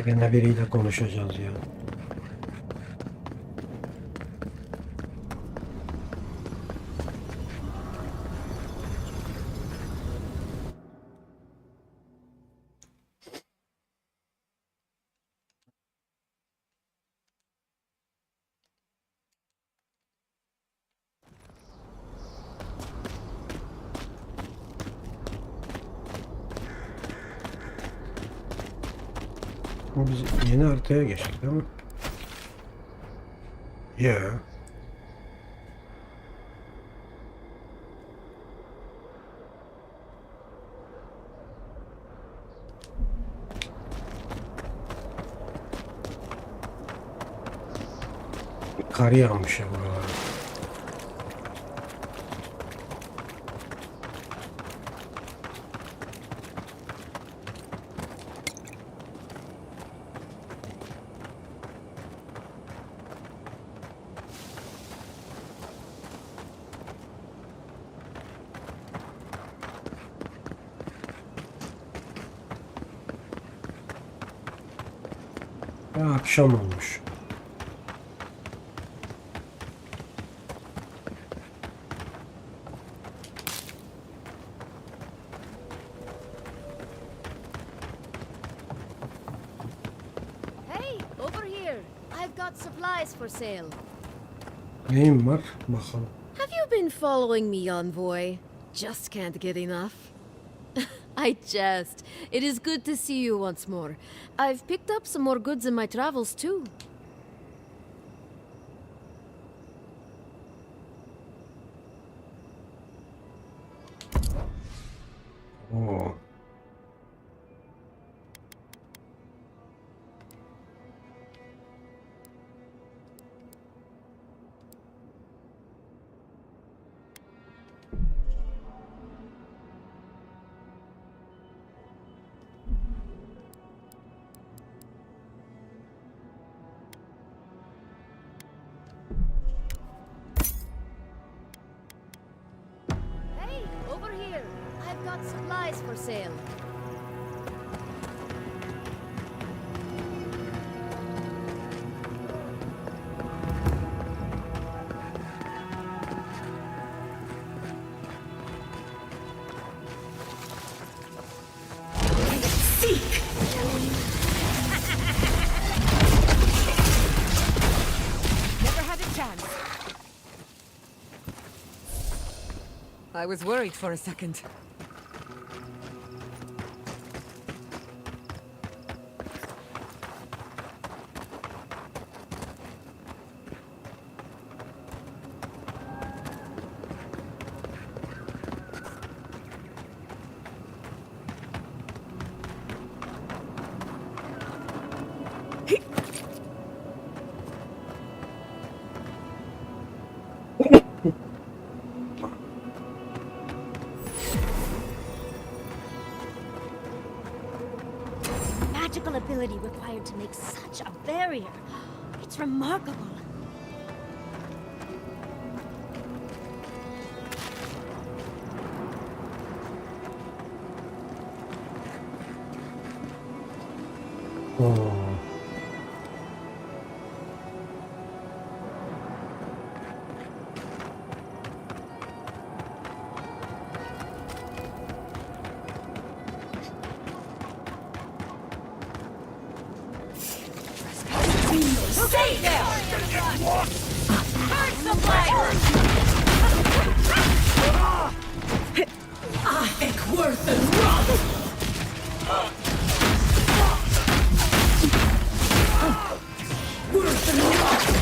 Yine biriyle konuşacağız ya. Biz yeni haritaya geçtik değil mi? Ya. Kar yağmış ya buralara. Ya akşam olmuş. Hey, over here. I've got supplies for sale. Neyim var? Bakalım. Have you been following me, envoy? Just can't get enough. I jest. It is good to see you once more. I've picked up some more goods in my travels, too. Oo. Hey, over here. I've got supplies for sale. Never had a chance. I was worried for a second. Magical ability required to make such a barrier. It's remarkable. Oo. Stay there! Burn some flags! Ik worth een rot! Worth een rot!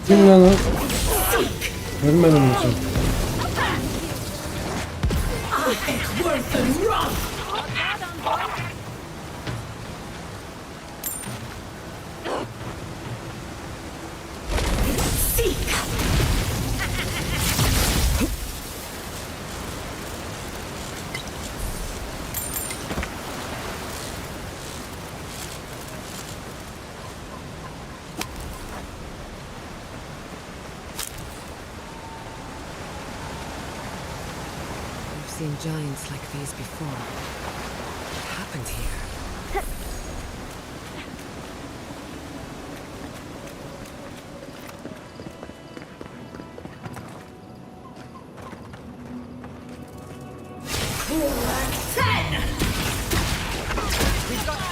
Kim lan o? Görmedim mi sen? I've seen giants like these before. What happened here? We've got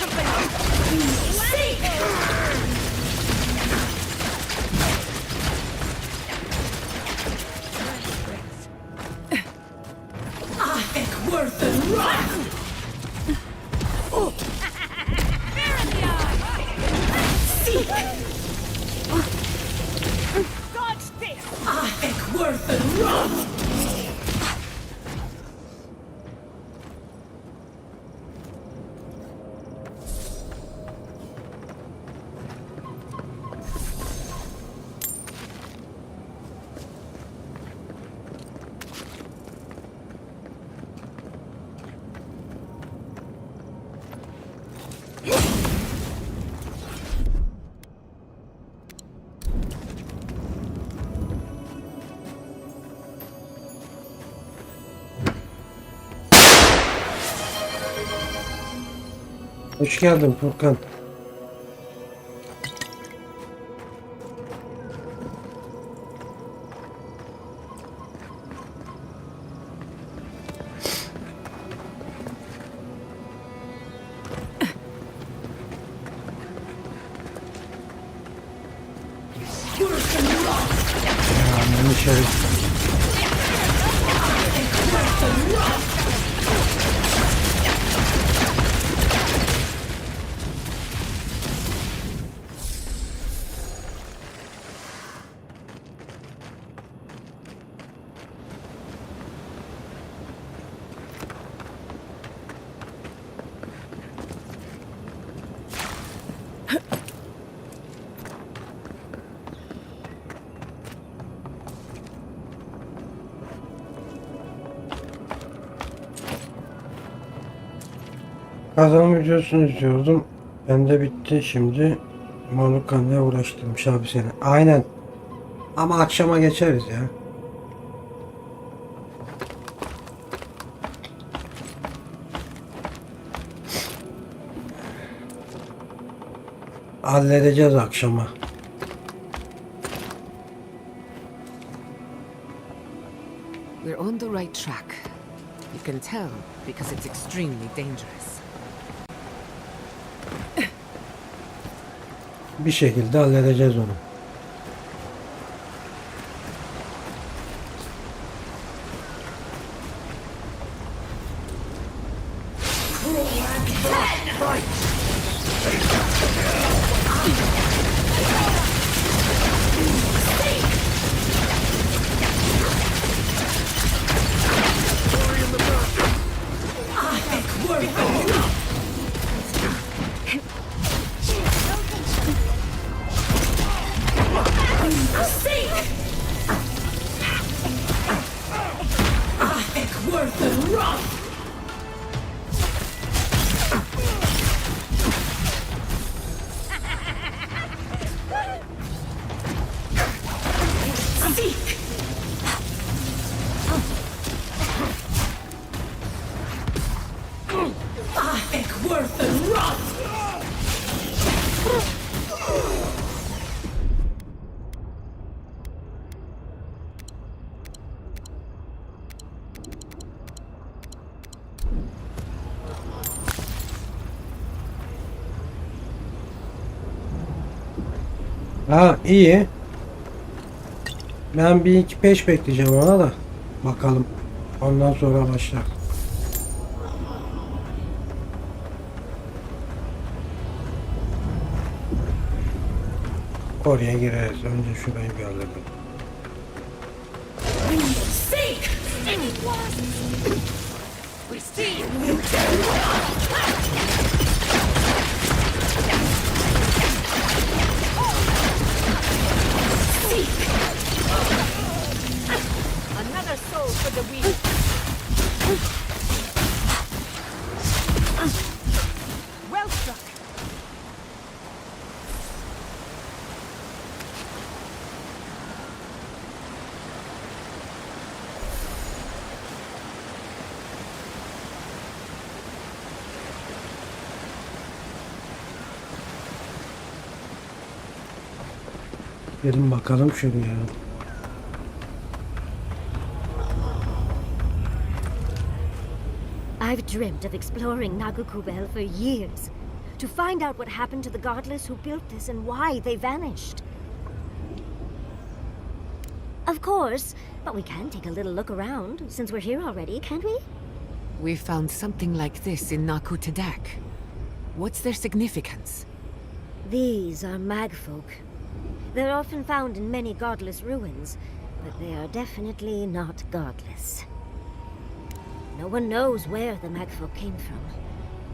Hoş geldin Furkan. Aman içeri. Kazan videosunu izliyordum. Ben de bitti şimdi. Malukan'la uğraştırmış abi seni. Aynen. Ama akşama geçeriz ya. Halledeceğiz akşama. We're on the right track. You can tell because it's extremely dangerous. Bir şekilde halledeceğiz onu. Ha iyi. Ben bir iki peş bekleyeceğim ona da. Bakalım. Ondan sonra başlar. Oraya gireriz. Önce şurayı bir halledelim. Another soul for the weak. Well struck. Gelin bakalım şuraya. I've dreamt of exploring Nagukubel for years. To find out what happened to the godless who built this and why they vanished. Of course, but we can take a little look around since we're here already, can't we? We found something like this in Nakutedak. What's their significance? These are magfolk. They're often found in many godless ruins, but they are definitely not godless. No one knows where the magfolk came from,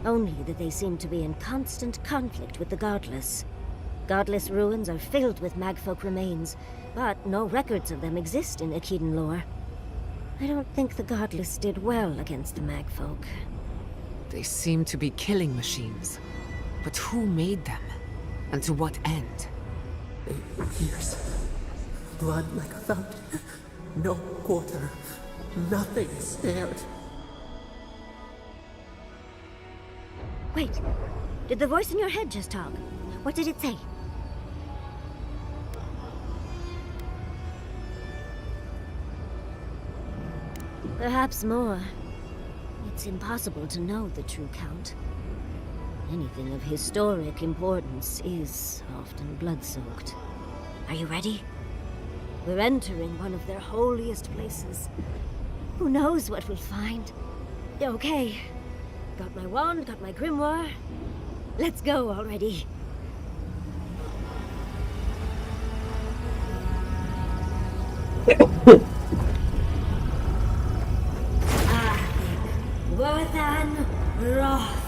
only that they seem to be in constant conflict with the godless. Godless ruins are filled with magfolk remains, but no records of them exist in Akhidan lore. I don't think the godless did well against the magfolk. They seem to be killing machines. But who made them? And to what end? Years. Blood like a fountain. No quarter. Nothing spared. Wait, did the voice in your head just talk? What did it say? Perhaps more. It's impossible to know the true count. Anything of historic importance is often blood-soaked. Are you ready? We're entering one of their holiest places. Who knows what we'll find? Okay. Got my wand, got my grimoire. Let's go already. Wathan Roth.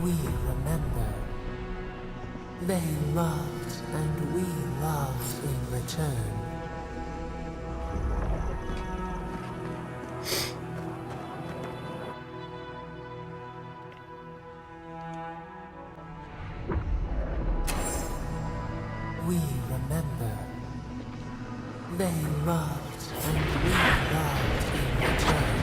We remember. They loved and we loved in return. We remember. They loved and we loved in return.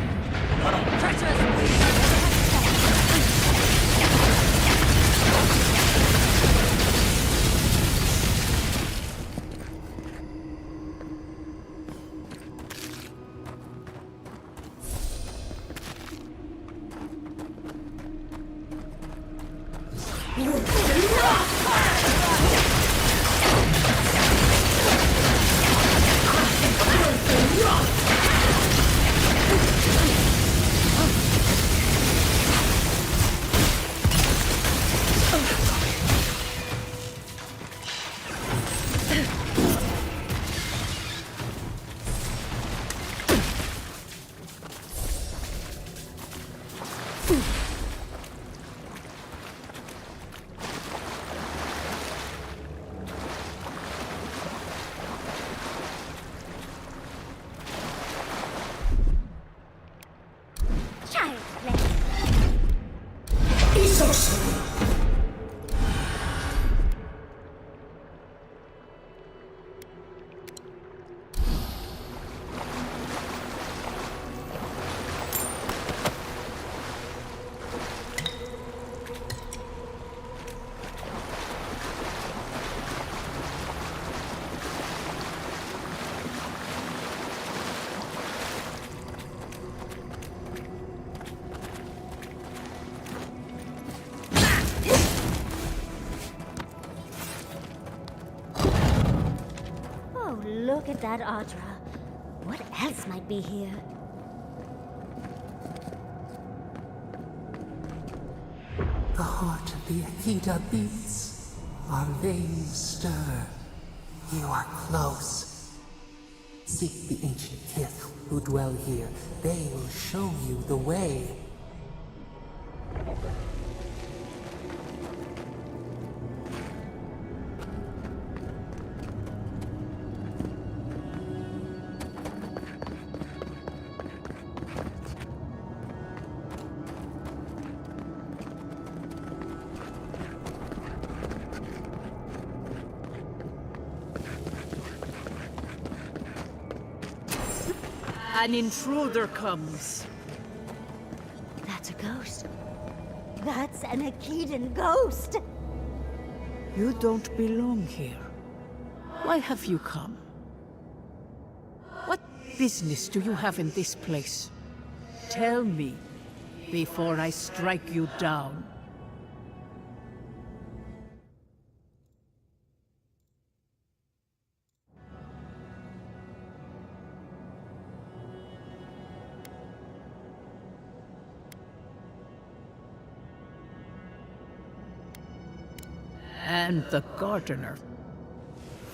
look at that Audra. What else might be here? The heart of the Akita beats. Our veins stir. You are close. Seek the ancient kith who dwell here. They will show you the way. An intruder comes. That's a ghost. That's an Akitan ghost. You don't belong here. Why have you come? What business do you have in this place? Tell me, before I strike you down. And the gardener.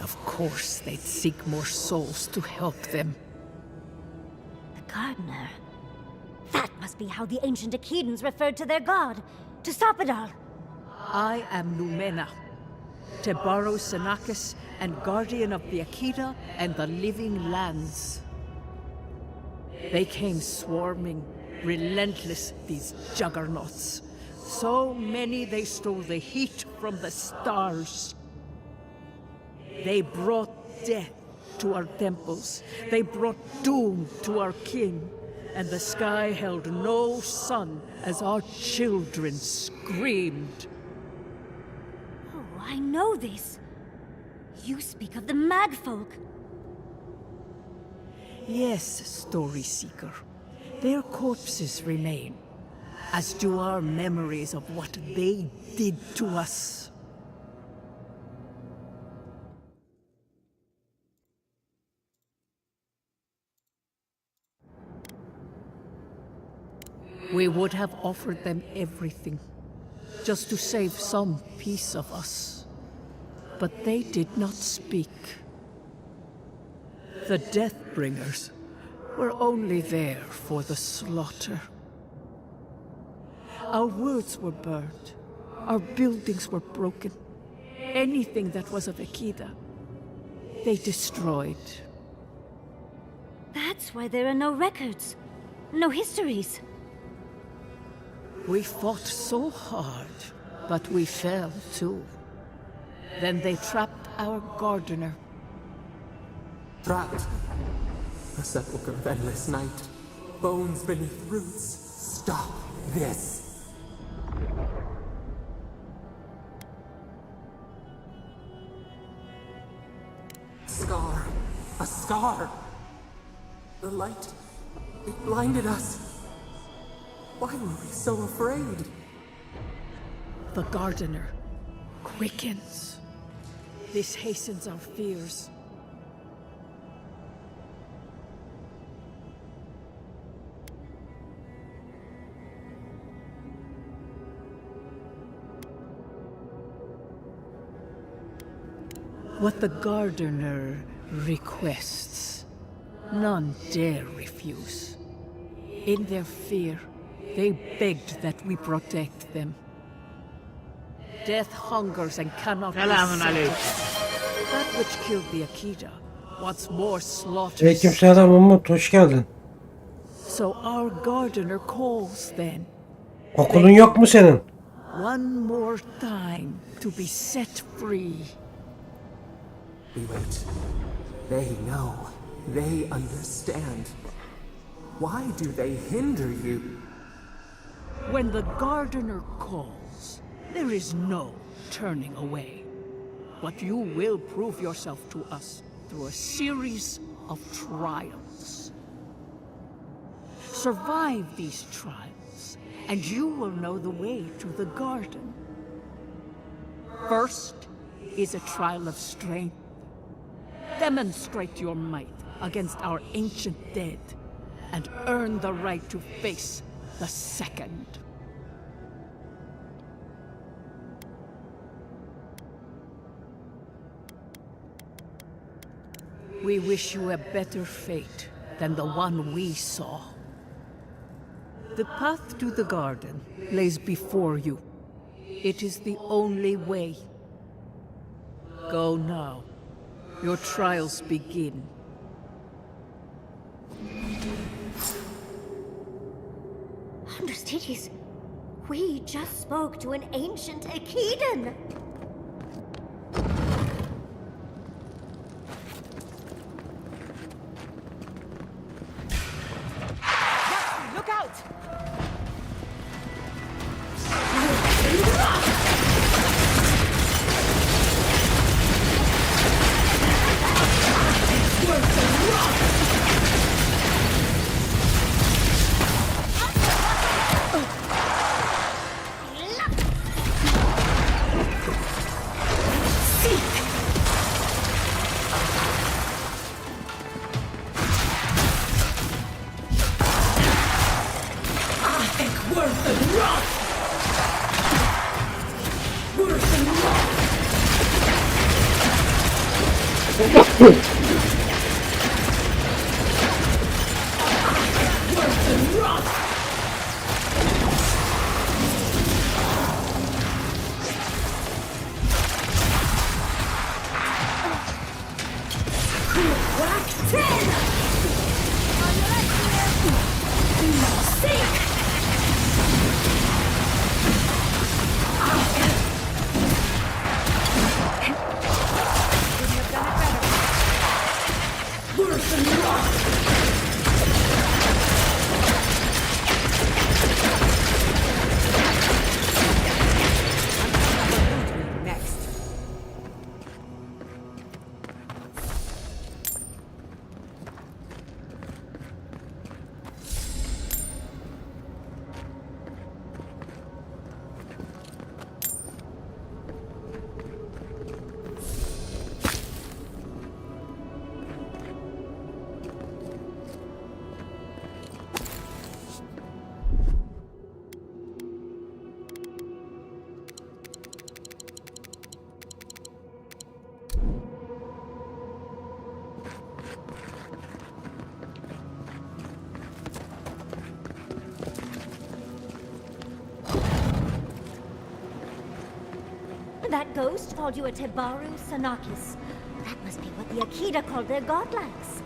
Of course, they'd seek more souls to help them. The gardener. That must be how the ancient Akitans referred to their god, to stop it all. I am Numena, Tebaro Senakis, and guardian of the Akita and the living lands. They came swarming, relentless, these juggernauts. So many they stole the heat from the stars. They brought death to our temples. They brought doom to our king. And the sky held no sun as our children screamed. Oh, I know this. You speak of the Magfolk. Yes, Story Seeker. Their corpses remain, as do our memories of what they did to us. We would have offered them everything, just to save some piece of us. But they did not speak. The Deathbringers were only there for the slaughter. Our words were burned. Our buildings were broken. Anything that was of Akita, they destroyed. That's why there are no records, no histories. We fought so hard, but we fell too. Then they trapped our gardener. Trapped. A sepulchre of endless night. Bones beneath roots. Stop this. Scar. A scar. The light. It blinded us. Why were we so afraid? The gardener quickens. This hastens our fears. What the gardener requests, none dare refuse. In their fear, they begged that we protect them. Death hungers and cannot be sated. That which killed the Akita wants more slaughter. Aleykümselam Umut, hoş geldin. So our gardener calls then. Okulun yok mu senin? One more time to be set free. We wait. They know. They understand. Why do they hinder you? When the gardener calls, there is no turning away. But you will prove yourself to us through a series of trials. Survive these trials, and you will know the way to the garden. First is a trial of strength. Demonstrate your might against our ancient dead, and earn the right to face the second. We wish you a better fate than the one we saw. The path to the garden lays before you. It is the only way. Go now. Your trials begin. Understudies, we just spoke to an ancient Akedan. Look out! That ghost called you a Tebaru Sanakis. That must be what the Akita called their godlikes.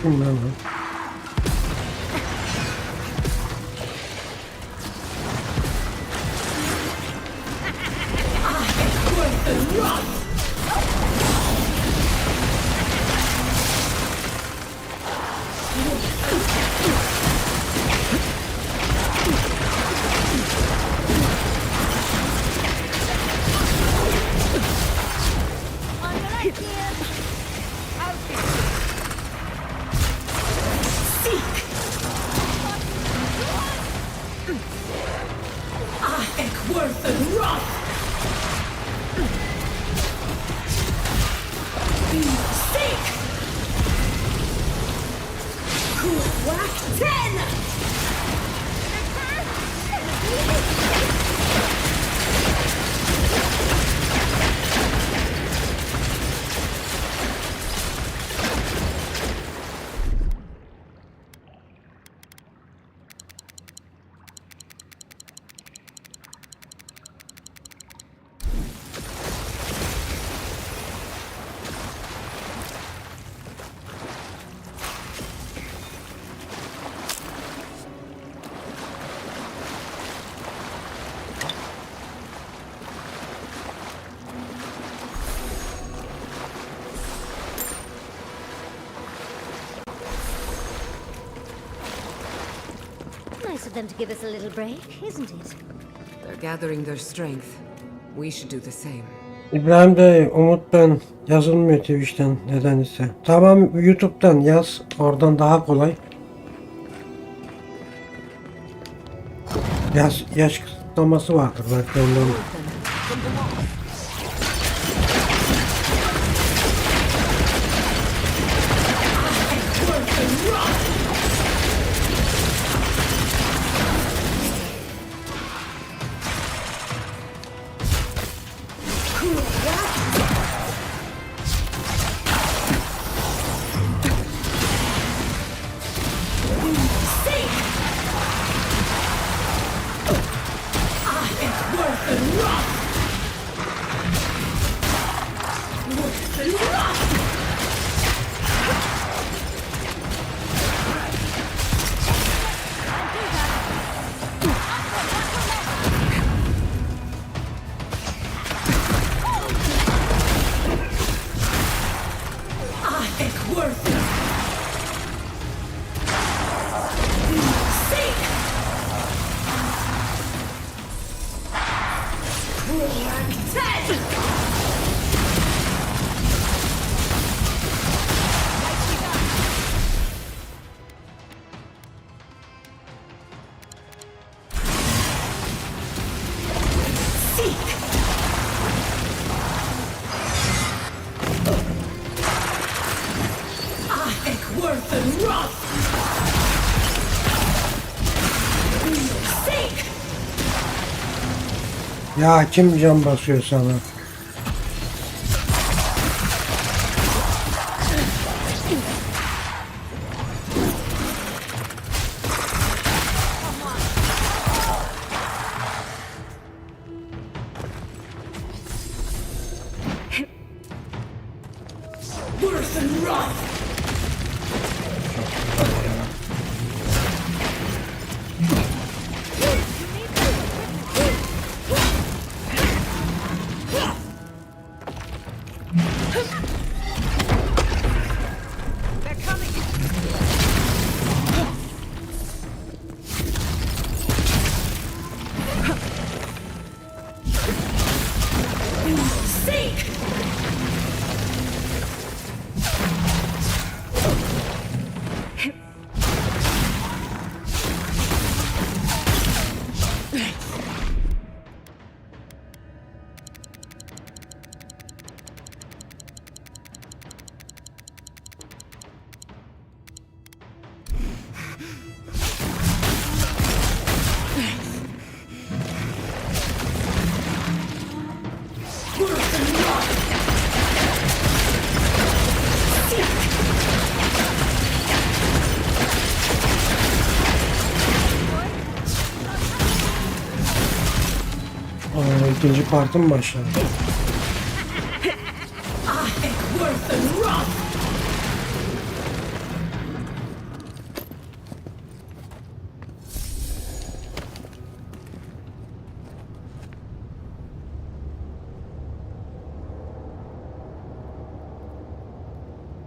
Bilmem. of them to give us a little break, isn't it? They're gathering their strength. We should do the same. İbrahim Bey, Umut ben. Yazılmıyor Twitch'ten nedense. Tamam, YouTube'dan yaz. Oradan daha kolay. Yaş kısıtlaması vardır belki ondan. Ya kim can basıyor sana? İkinci parti mi başladı?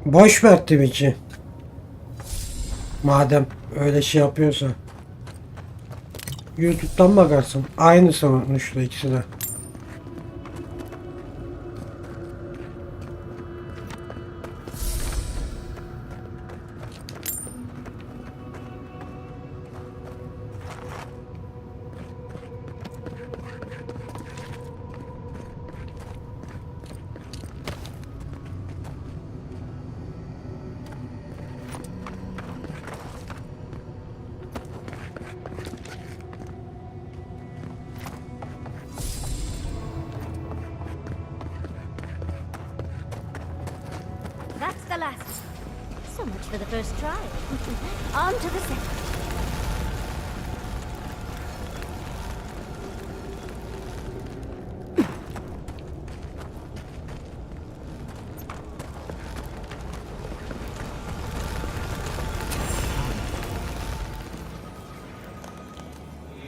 Boş ver Twitch'i. Madem öyle şey yapıyorsa. YouTube'dan bakarsın. Aynı sonuçta ikisi de. That's the last. So much for the first try. On to the second.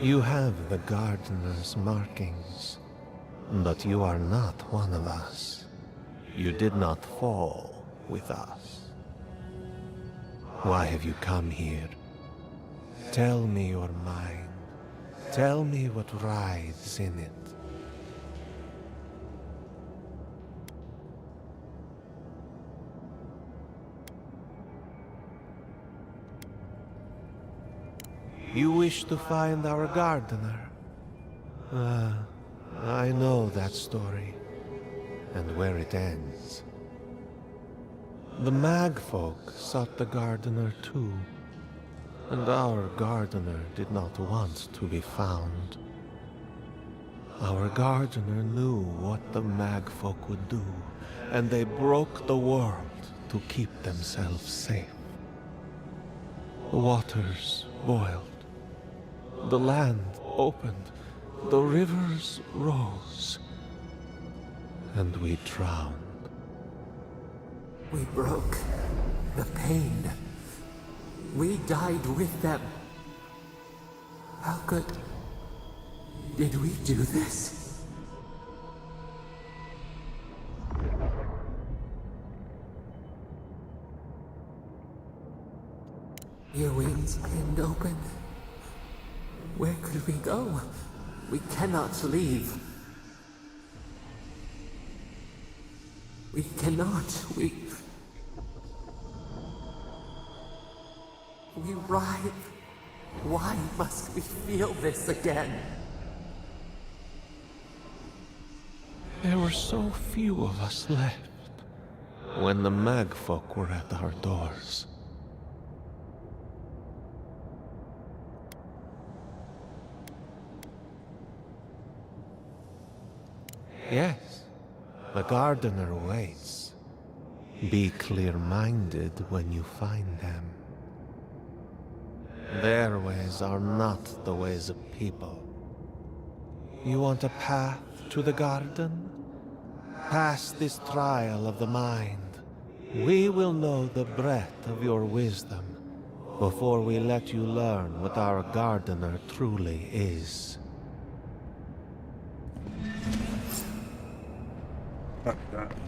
You have the gardener's markings, but you are not one of us. You did not fall with us. Why have you come here? Tell me your mind. Tell me what rides in it. You wish to find our gardener? I know that story, and where it ends. The Magfolk sought the gardener too, and our gardener did not want to be found. Our gardener knew what the Magfolk would do, and they broke the world to keep themselves safe. The waters boiled. The land opened, the rivers rose, and we drowned. We broke the pain. We died with them. How could... did we do this? Your wings pinned open. Where could we go? We cannot leave. We cannot. We writhe. Why must we feel this again? There were so few of us left when the Magfolk were at our doors. Yes, the gardener waits. Be clear-minded when you find them. Their ways are not the ways of people. You want a path to the garden? Pass this trial of the mind. We will know the breadth of your wisdom before we let you learn what our gardener truly is.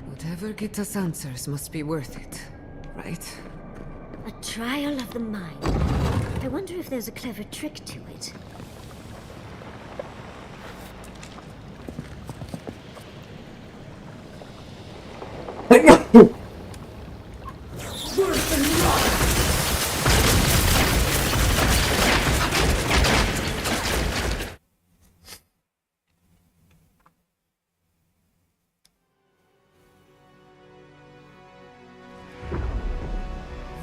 Whatever gets us answers must be worth it, right? A trial of the mind. I wonder if there's a clever trick to it.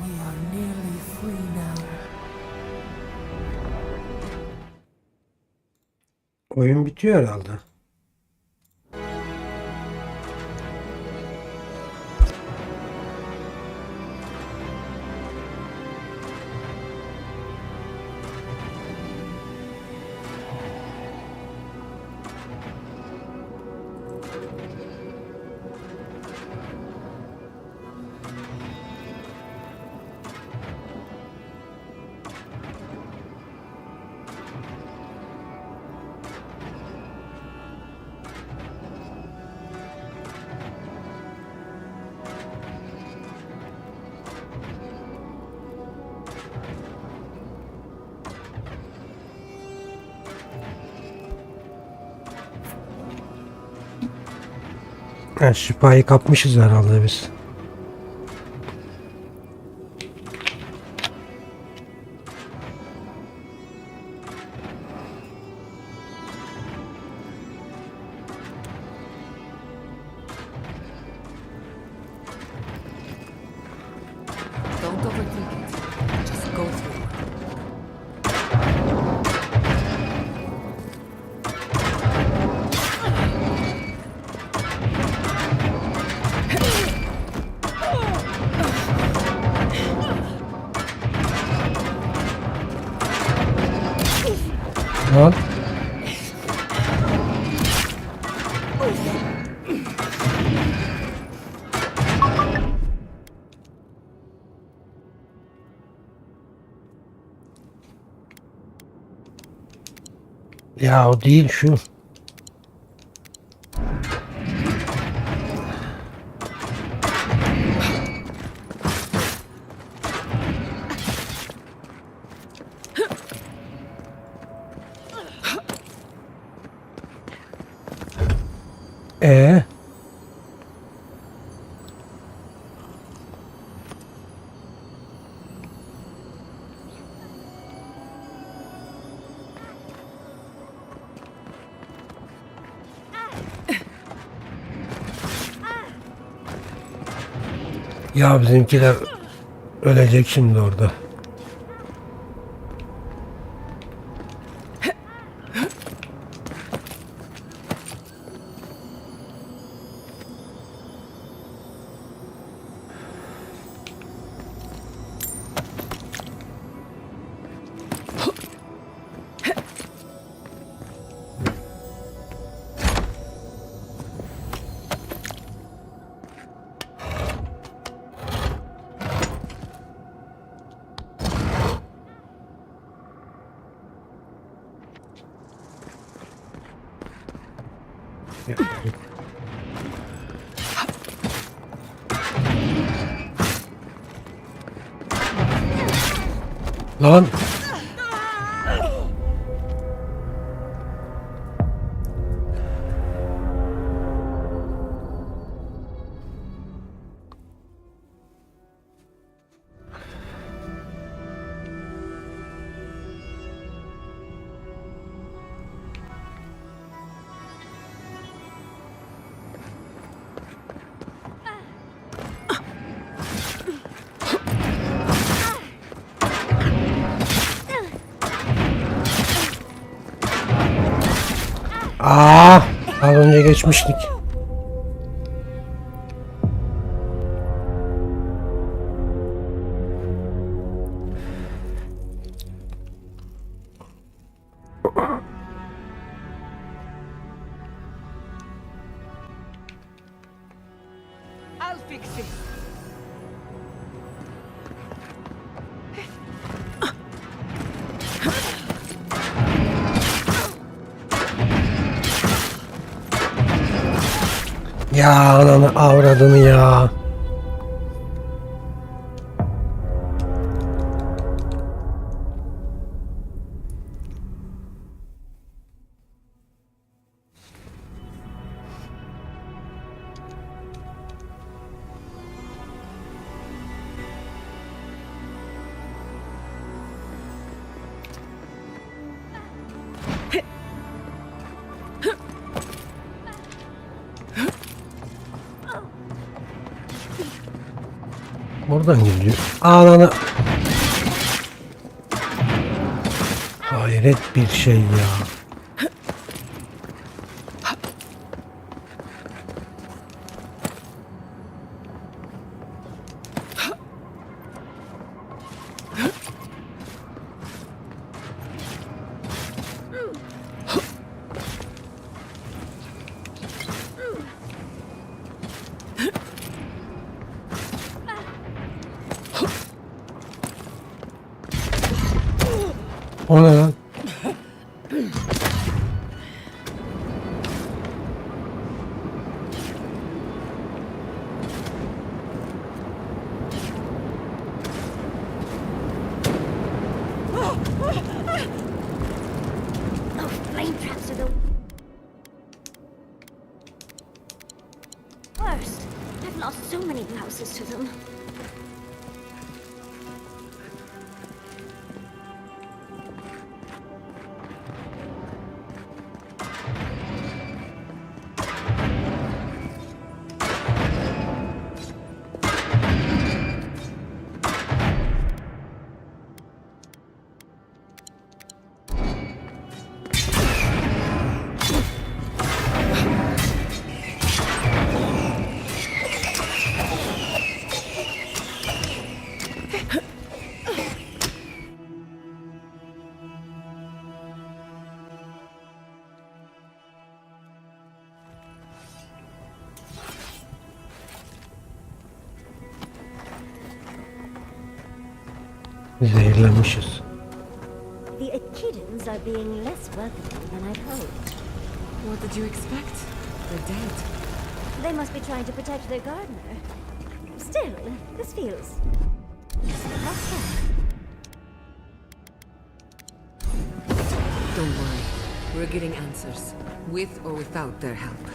We are nearly free now. Oyun bitiyor herhalde. Şifayı kapmışız herhalde biz. Don't overthink it. Just go through. Lan. Ya o değil şu. E ya bizimkiler ölecek şimdi orada. Lan az önce geçmiştik. I'll fix it. Ya ananı avradını ya. Buradan gidiyor. Ananı. Hayret bir şey ya. O ne lan? Oh, flame traps are the worst. I've lost so many blouses to them. Zehirlenmişiz. The Echidans are being less welcoming than I'd hoped. What did you expect? They're dead. They must be trying to protect their gardener. Still, this feels not fair. Don't worry. We're getting answers, with or without their help.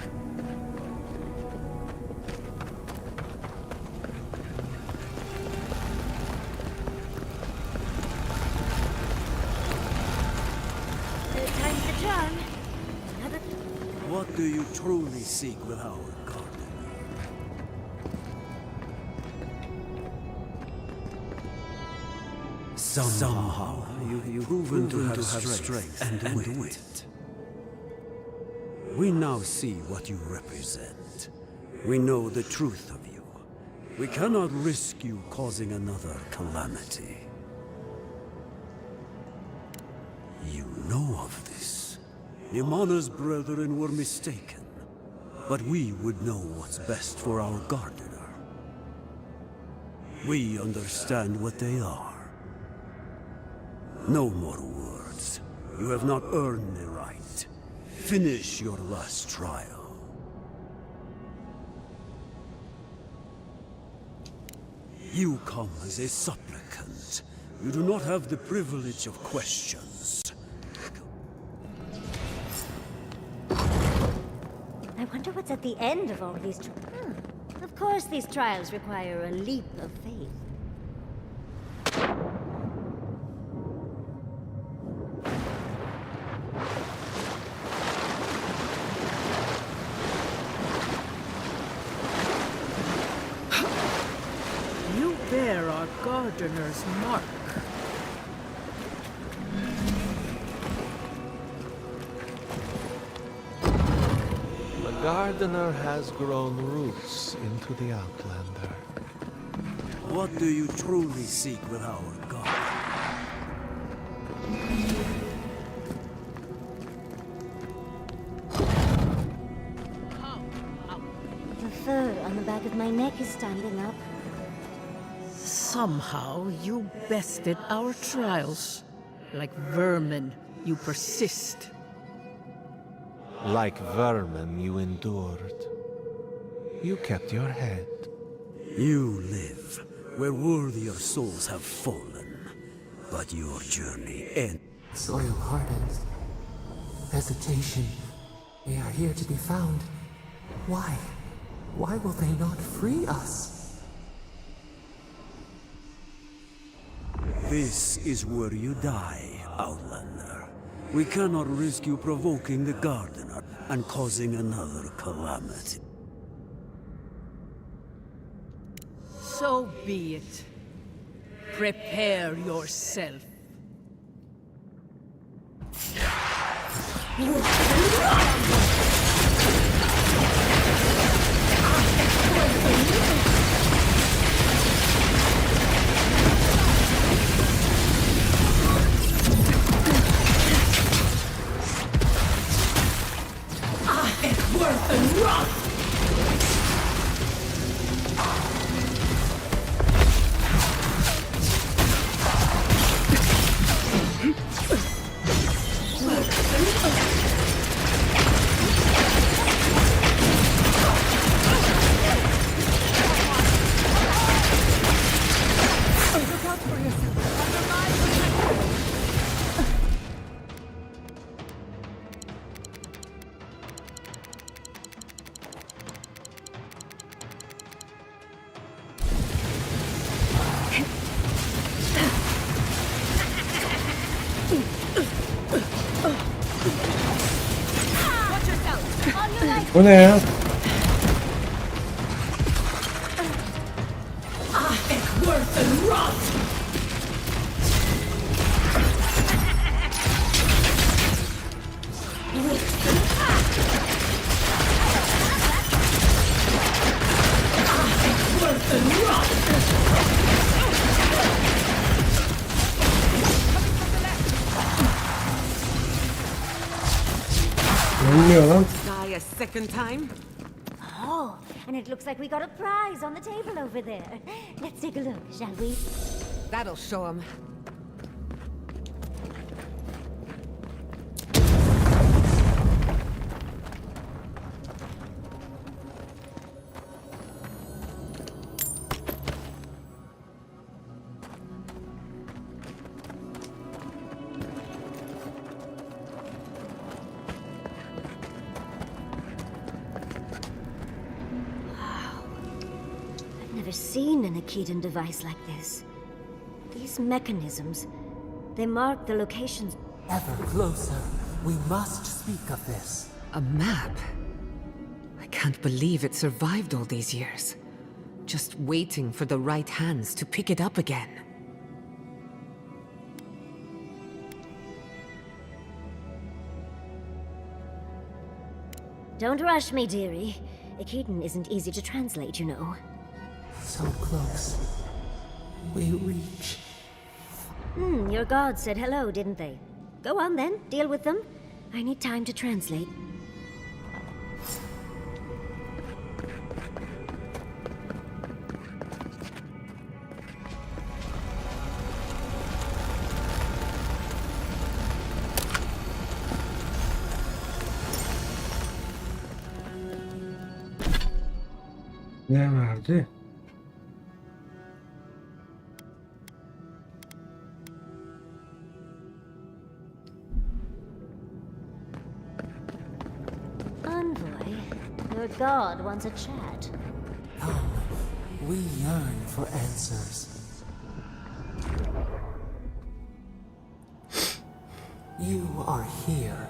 What do you truly seek with our garden? Somehow you've proven to have strength and wit. We now see what you represent. We know the truth of you. We cannot risk you causing another calamity. You know of this. Yama's brethren were mistaken, but we would know what's best for our gardener. We understand what they are. No more words. You have not earned the right. Finish your last trial. You come as a supplicant. You do not have the privilege of questions. I wonder what's at the end of all these Of course these trials require a leap of faith. You bear our gardener's mark. The gardener has grown roots into the Outlander. What do you truly seek with our garden? The fur on the back of my neck is standing up. Somehow you bested our trials. Like vermin, you persist. Like vermin, you endured. You kept your head. You live where worthier souls have fallen, but your journey ends. Soil hardens. Hesitation. They are here to be found. Why? Why will they not free us? This is where you die, Outlander. We cannot risk you provoking the gardener and causing another calamity. So be it. Prepare yourself. Bu ne ya? Bilmiyor lan. Die a second time? Oh, and it looks like we got a prize on the table over there. Let's take a look, shall we? That'll show him. Never seen an Akedan device like this. These mechanisms, they mark the locations. Ever closer. We must speak of this. A map? I can't believe it survived all these years. Just waiting for the right hands to pick it up again. Don't rush me, dearie. Achaedan isn't easy to translate, you know. So close. We reach. Your gods said hello, didn't they? Go on then, deal with them. I need time to translate. Ne verdi? Envoy, your god wants a chat. Come, we yearn for answers. You are here.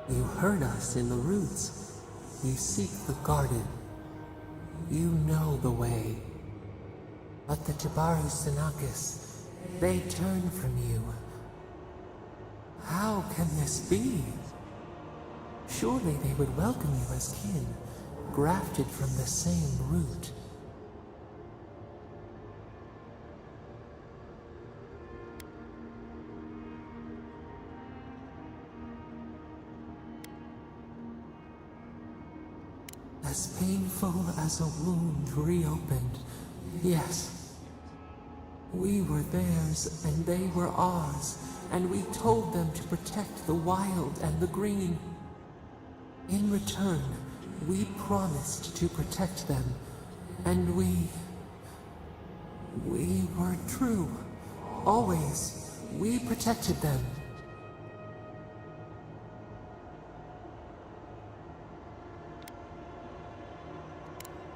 You heard us in the roots. You seek the garden. You know the way. But the Jabaru Sanakis, they turn from you. How can this be? Surely they would welcome you as kin, grafted from the same root. As painful as a wound reopened, yes. We were theirs and they were ours, and we told them to protect the wild and the green. In return, we promised to protect them, and we were true. Always, we protected them.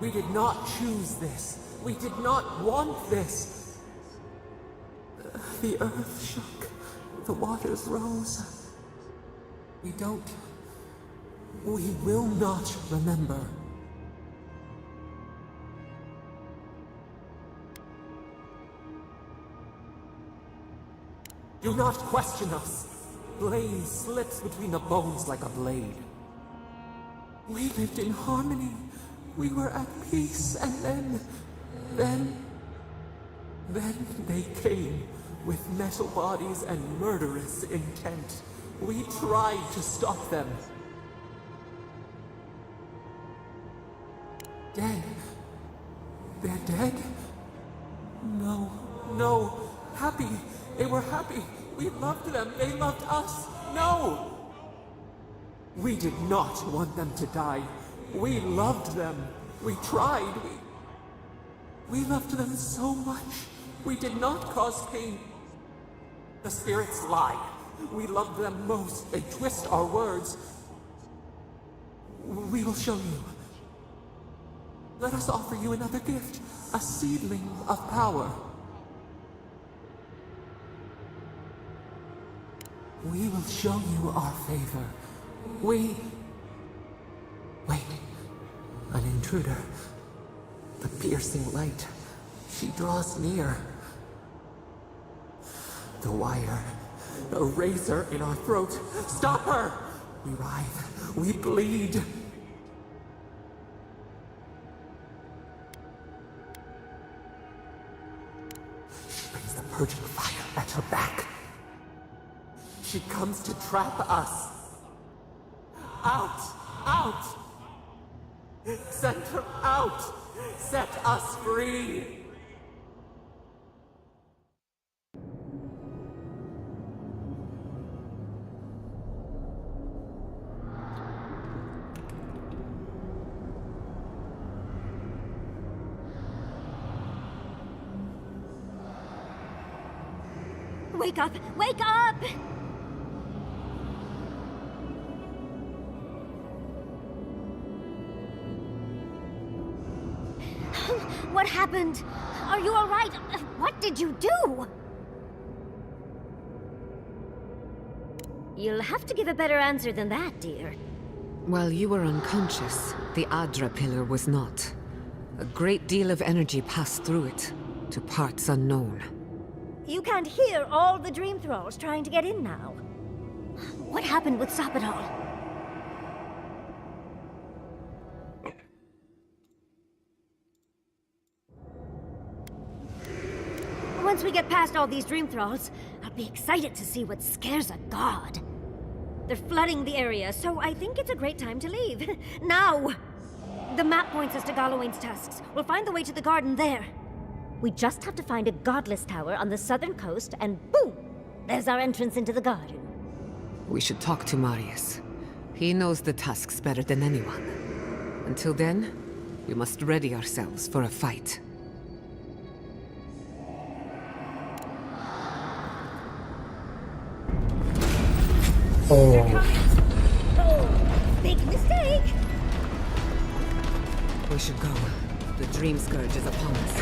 We did not choose this. We did not want this. The earth shook. The waters rose. We will not remember. Do not question us. Blame slips between the bones like a blade. We lived in harmony. We were at peace, and then they came with metal bodies and murderous intent. We tried to stop them. Dead? They're dead? No. Happy. They were happy. We loved them. They loved us. No! We did not want them to die. We loved them. We tried. We loved them so much. We did not cause pain. The spirits lie. We love them most. They twist our words. We will show you. Let us offer you another gift. A seedling of power. We will show you our favor. Wait. An intruder. The piercing light. She draws near. The wire. A razor in our throat. Stop her! We writhe. We bleed. She brings the purging fire at her back. She comes to trap us. Out! Send her out! Set us free! Wake up! Wake up! What happened? Are you all right? What did you do? You'll have to give a better answer than that, dear. While you were unconscious, the Adra pillar was not. A great deal of energy passed through it, to parts unknown. You can't hear all the dream thralls trying to get in now. What happened with Sapidal? Once we get past all these dream thralls, I'll be excited to see what scares a god. They're flooding the area, so I think it's a great time to leave. Now! The map points us to Galawain's tusks. We'll find the way to the garden there. We just have to find a godless tower on the southern coast, and boom! There's our entrance into the garden. We should talk to Marius. He knows the tusks better than anyone. Until then, we must ready ourselves for a fight. Oo. Big mistake! We should go. The dream scourge is upon us.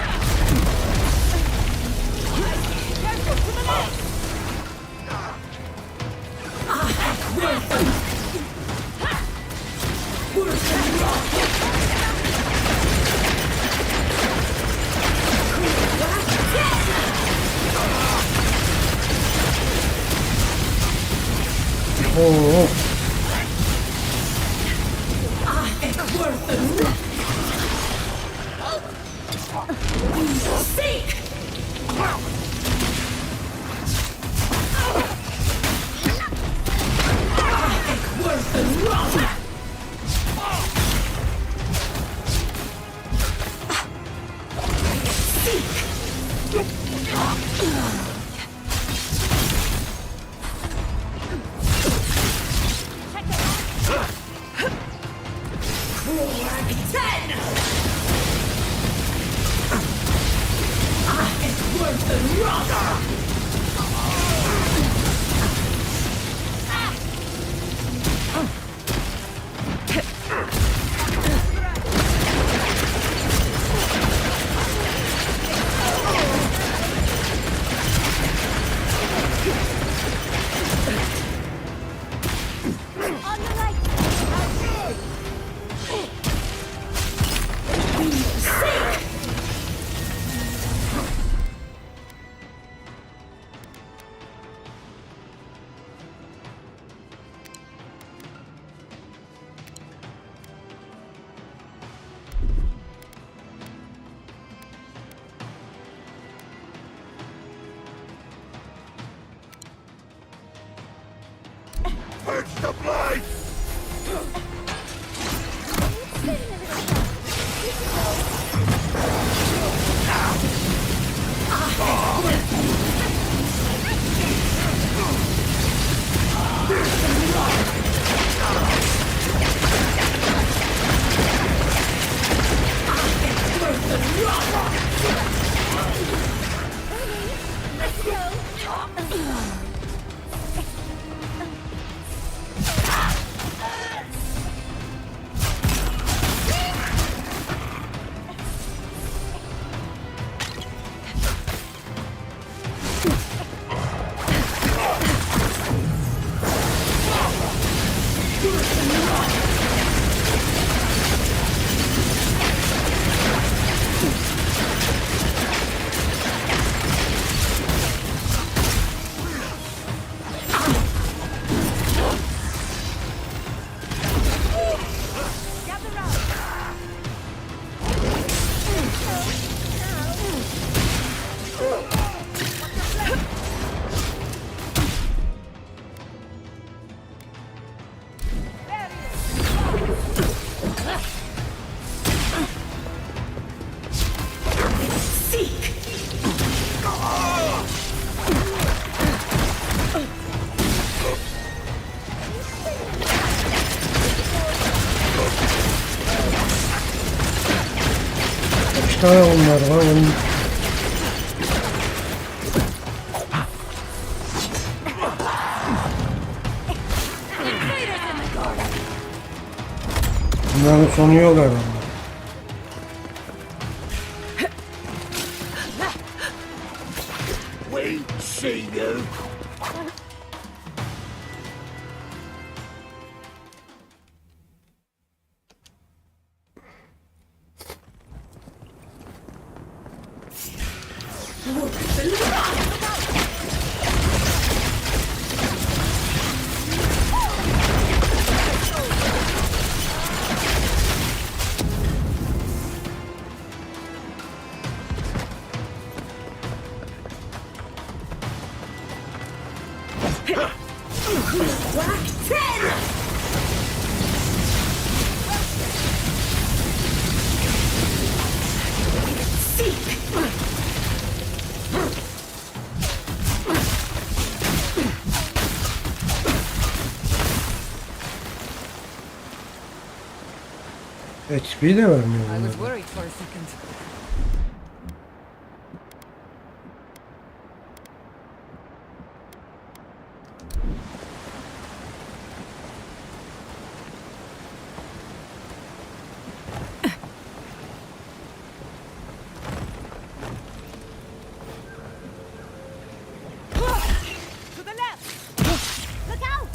Oo. Kaç tane onlar var? Bunların sonu yok herhalde. XP de vermiyor I was bunlar. worried for a second. To the left! Look out!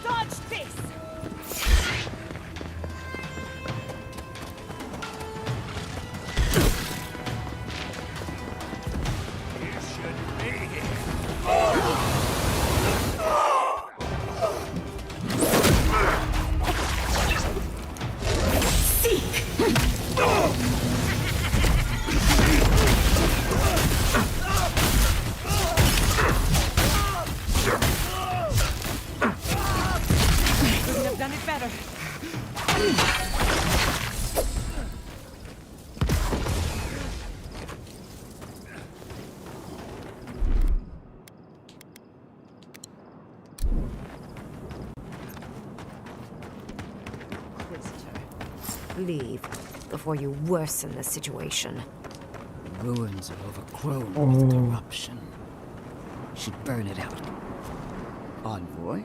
Dodge this! Couldn't have done it better. Leave before you worsen the situation. Ruins are overgrown with corruption. Should burn it out. Envoy,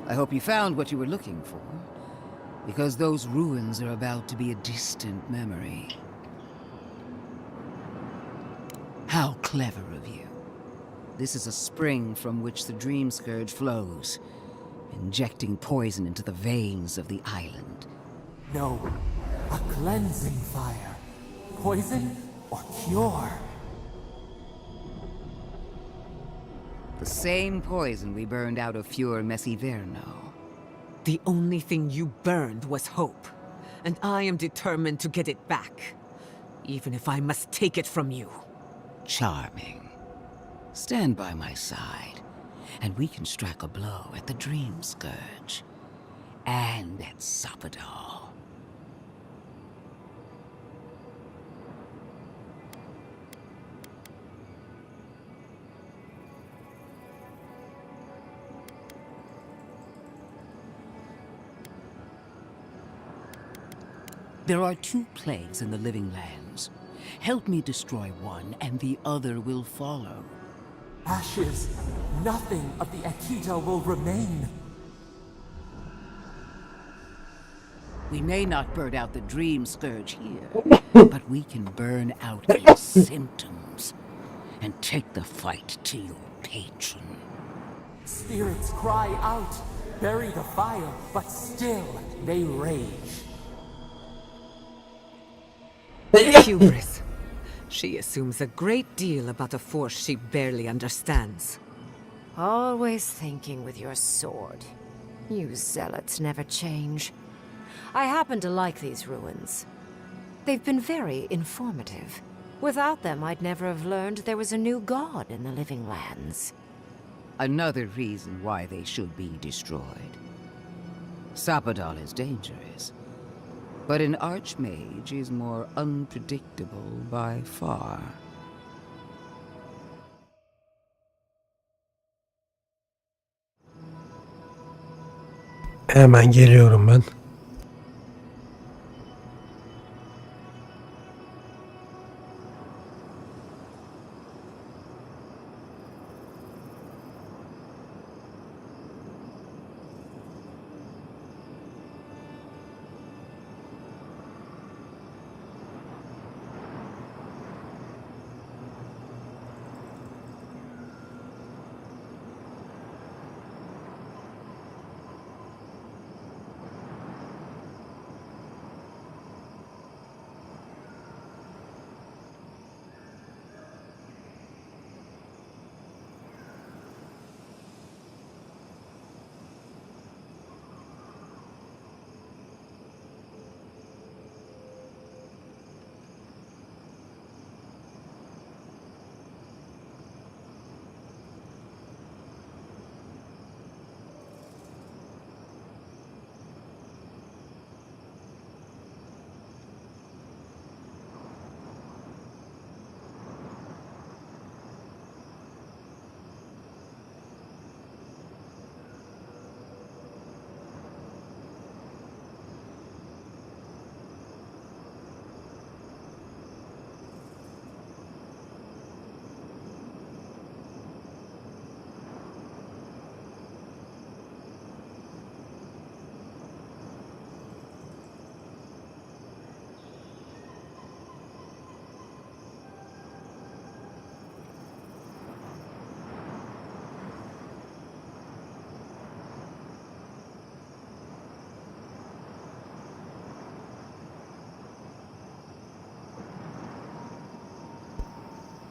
I hope you found what you were looking for. Because those ruins are about to be a distant memory. How clever of you. This is a spring from which the Dream Scourge flows, injecting poison into the veins of the island. No, a cleansing fire. Poison or cure? The same poison we burned out of Fjord Messiverno. The only thing you burned was hope, and I am determined to get it back, even if I must take it from you. Charming. Stand by my side, and we can strike a blow at the Dream Scourge. And at Sapadal. There are two plagues in the living lands. Help me destroy one, and the other will follow. Ashes. Nothing of the Akita will remain. We may not burn out the Dream Scourge here, but we can burn out its symptoms and take the fight to your patron. Spirits cry out, bury the fire, but still they rage. Hubris. She assumes a great deal about a force she barely understands. Always thinking with your sword. You zealots never change. I happen to like these ruins. They've been very informative. Without them, I'd never have learned there was a new god in the living lands. Another reason why they should be destroyed. Sapadal is dangerous, but an archmage is more unpredictable by far. Hemen geliyorum ben.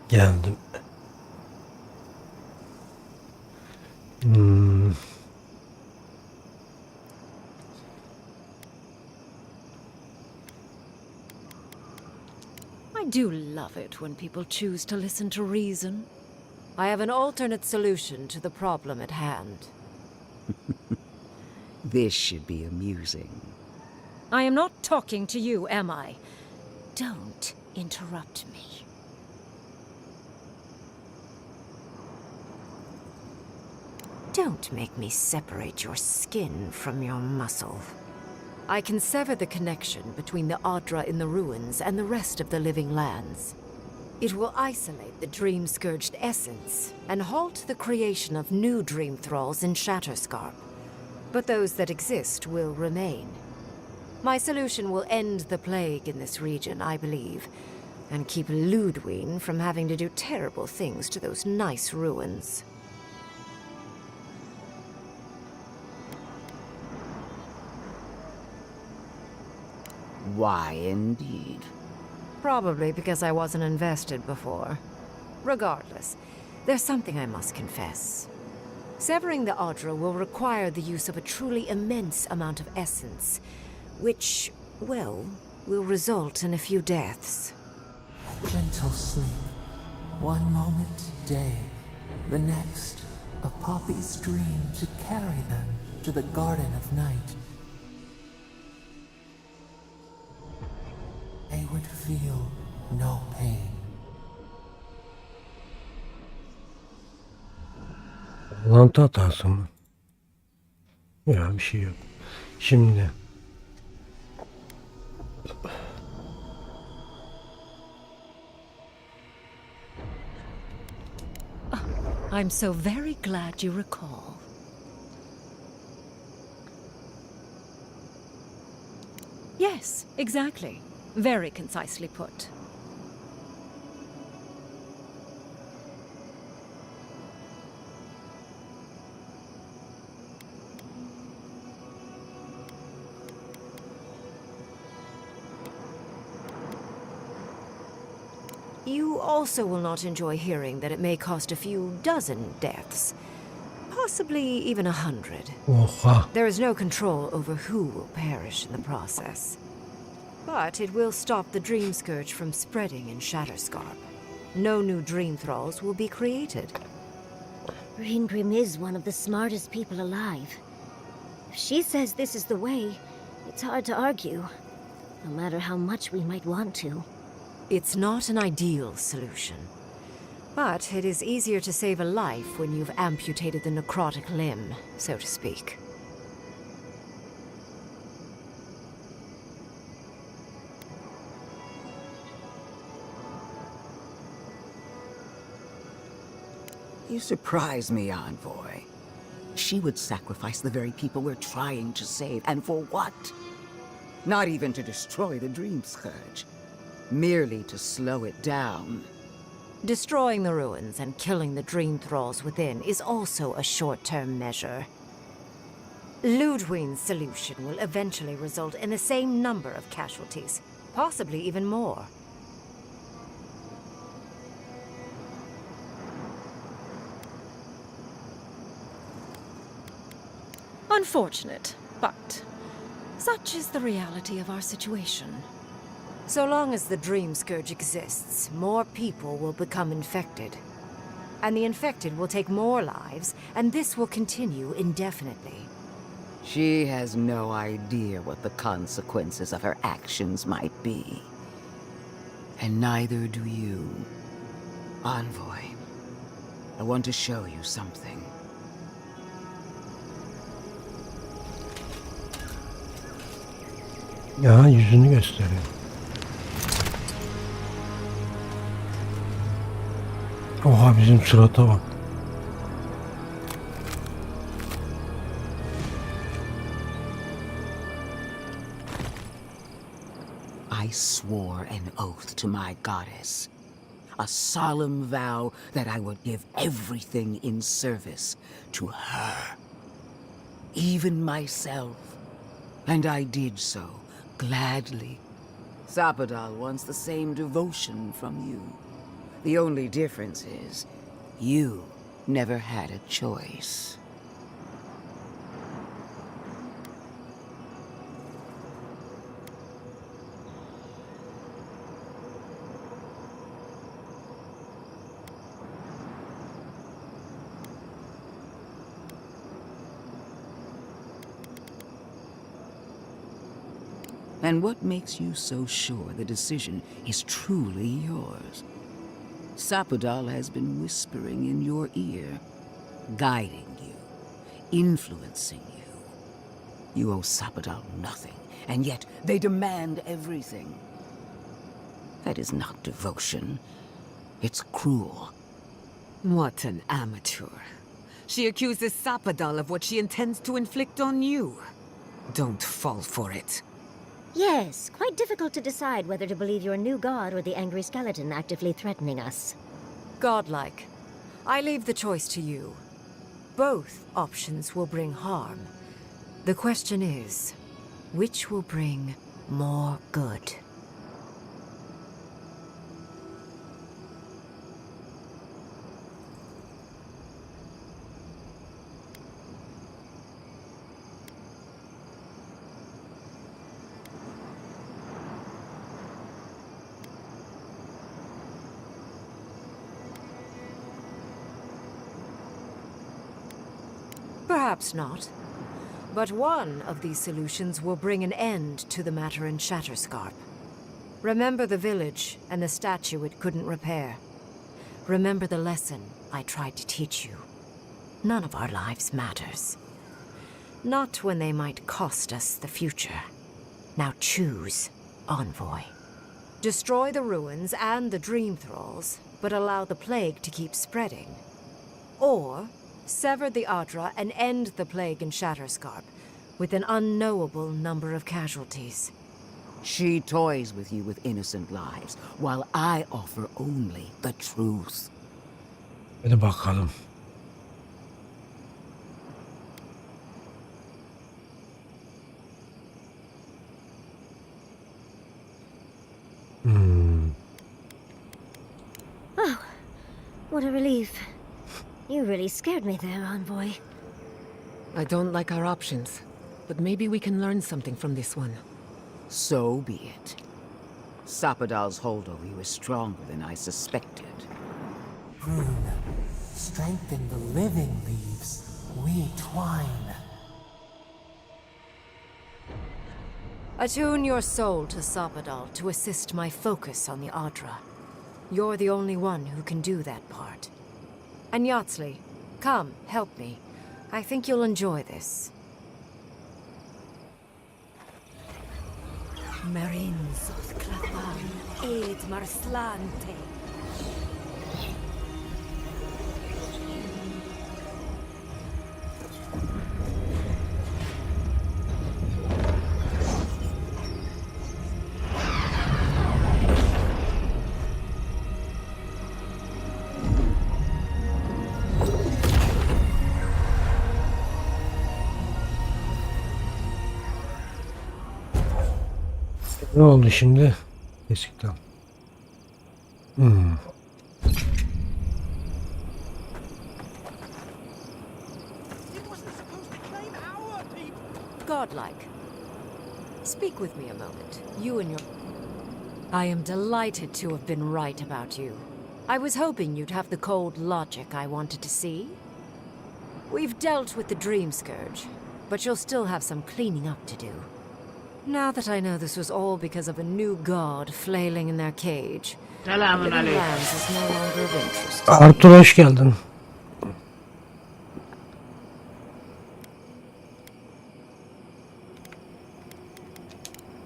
Geldim. I do love it when people choose to listen to reason. I have an alternate solution to the problem at hand. This should be amusing. I am not talking to you, am I? Don't interrupt me. Don't make me separate your skin from your muscle. I can sever the connection between the Adra in the ruins and the rest of the living lands. It will isolate the dream-scourged essence and halt the creation of new dream thralls in Shatterscarp. But those that exist will remain. My solution will end the plague in this region, I believe, and keep Ludwig from having to do terrible things to those nice ruins. Why, indeed. Probably because I wasn't invested before. Regardless, there's something I must confess. Severing the Adra will require the use of a truly immense amount of essence, which, well, will result in a few deaths. Gentle sleep. One moment day, the next, a poppy's dream to carry them to the Garden of Night. They would feel no pain. Bağlantı hatası mı? Ya bir şey yok. Şimdi I'm so very glad you recall. Yes, exactly. Very concisely put. You also will not enjoy hearing that it may cost a few dozen deaths. Possibly even 100. oha. There is no control over who will perish in the process. But it will stop the Dream Scourge from spreading in Shatterscarp. No new Dream Thralls will be created. Reingrim is one of the smartest people alive. If she says this is the way, it's hard to argue, no matter how much we might want to. It's not an ideal solution. But it is easier to save a life when you've amputated the necrotic limb, so to speak. You surprise me, Envoy. She would sacrifice the very people we're trying to save, and for what? Not even to destroy the Dream Scourge. Merely to slow it down. Destroying the ruins and killing the Dream Thralls within is also a short-term measure. Ludwig's solution will eventually result in the same number of casualties, possibly even more. Unfortunate, but such is the reality of our situation. So long as the Dream Scourge exists, more people will become infected. And the infected will take more lives, and this will continue indefinitely. She has no idea what the consequences of her actions might be. And neither do you. Envoy, I want to show you something. Ya yüzünü gösteriyor. Oha bizim surata bak. I swore an oath to my goddess. A solemn vow that I would give everything in service to her. Even myself. And I did so, gladly. Sapadal wants the same devotion from you. The only difference is, you never had a choice. And what makes you so sure the decision is truly yours? Sapadal has been whispering in your ear, guiding you, influencing you. You owe Sapadal nothing, and yet they demand everything. That is not devotion. It's cruel. What an amateur. She accuses Sapadal of what she intends to inflict on you. Don't fall for it. Yes, quite difficult to decide whether to believe your new god or the angry skeleton actively threatening us. Godlike. I leave the choice to you. Both options will bring harm. The question is, which will bring more good? Perhaps not. But one of these solutions will bring an end to the matter in Shatterscarp. Remember the village and the statue it couldn't repair. Remember the lesson I tried to teach you. None of our lives matters. Not when they might cost us the future. Now choose, Envoy. Destroy the ruins and the Dream Thralls, but allow the plague to keep spreading. Or sever the Adra and end the plague in Shatterscarp, with an unknowable number of casualties. She toys with you with innocent lives, while I offer only the truth. Hadi bakalım. Oh, what a relief. You really scared me there, Envoy. I don't like our options, but maybe we can learn something from this one. So be it. Sapadal's hold over you is stronger than I suspected. Rune, strengthen the living leaves. We twine. Attune your soul to Sapadal to assist my focus on the Adra. You're the only one who can do that part. And Yatsley, come, help me. I think you'll enjoy this. Marins of Clafan, Aid Marslante. Ne oldu şimdi? Kesikten. Godlike. Speak with me a moment. You and your... I am delighted to have been right about you. I was hoping you'd have the cold logic I wanted to see. We've dealt with the Dream Scourge, but you'll still have some cleaning up to do. Now that I know this was all because of a new god flailing in their cage, living lands is no longer of interest. Arthur, hoş geldin.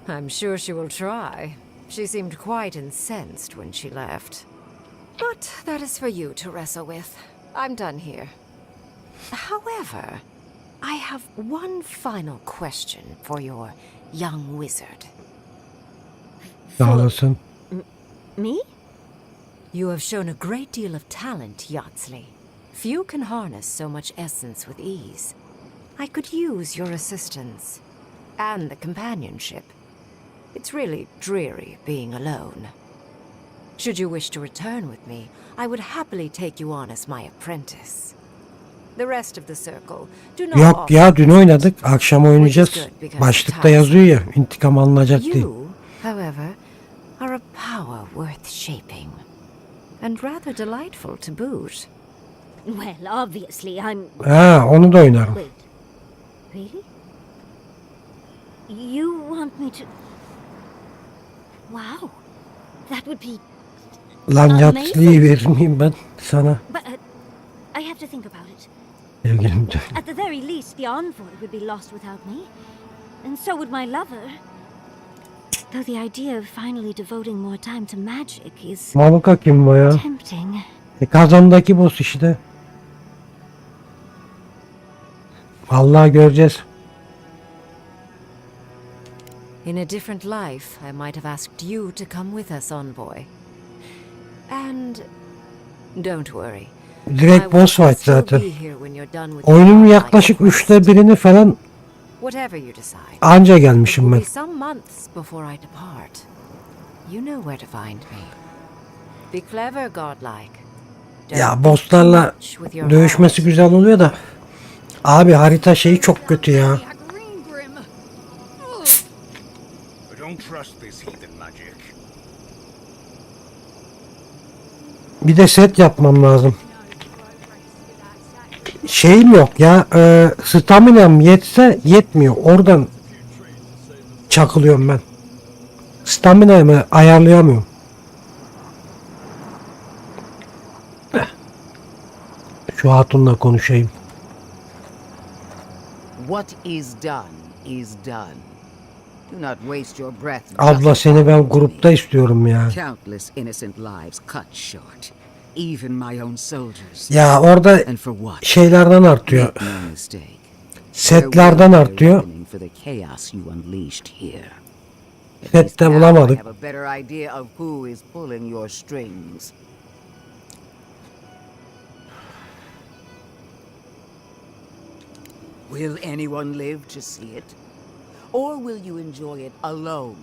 I'm sure she will try. She seemed quite incensed when she left. But that is for you to wrestle with. I'm done here. However, I have one final question for your young wizard. Sağ olasın. Me? You have shown a great deal of talent, Yatsley. Few can harness so much essence with ease. I could use your assistance. And the companionship. It's really dreary being alone. Should you wish to return with me, I would happily take you on as my apprentice. The rest of the circle do not Yok offer ya, dün oynadık. Akşam oynayacağız. which is good because Başlıkta time is yazıyor ya, intikam alınacak diye. You, however, are a power worth shaping. And rather delightful to boot. Well, obviously I'm... Ha, onu da oynarım. Wait. Really? You want me to... Wow. That would be... Lan yatlıyı verir miyim ben sana? But I have to think about it. Sevgilim de. At the very least, the envoy would be lost without me. And so would my lover. Though the idea of finally devoting more time to magic is Maluka kim bu ya? tempting. Kazandaki boss işte. Vallahi göreceğiz. In a different life, I might have asked you to come with us, envoy. And don't worry. Direkt boss fight zaten. Oyunun Oyunun yaklaşık 1/3'ini falan anca gelmişim ben. Ya bosslarla dövüşmesi güzel oluyor da. Abi harita şeyi çok kötü ya. Bir de set yapmam lazım. Şeyim yok ya, staminam yetse yetmiyor. Oradan çakılıyorum ben. Staminamı ayarlayamıyorum. Şu hatunla konuşayım. What is done is done. Do not waste your breath. Abla seni ben grupta istiyorum ya. Countless innocent lives cut short. Even my own soldiers. Ya orada şeylerden artıyor. Setlerden artıyor. Sette bulamadık. Will anyone live to see it? Or will you enjoy it alone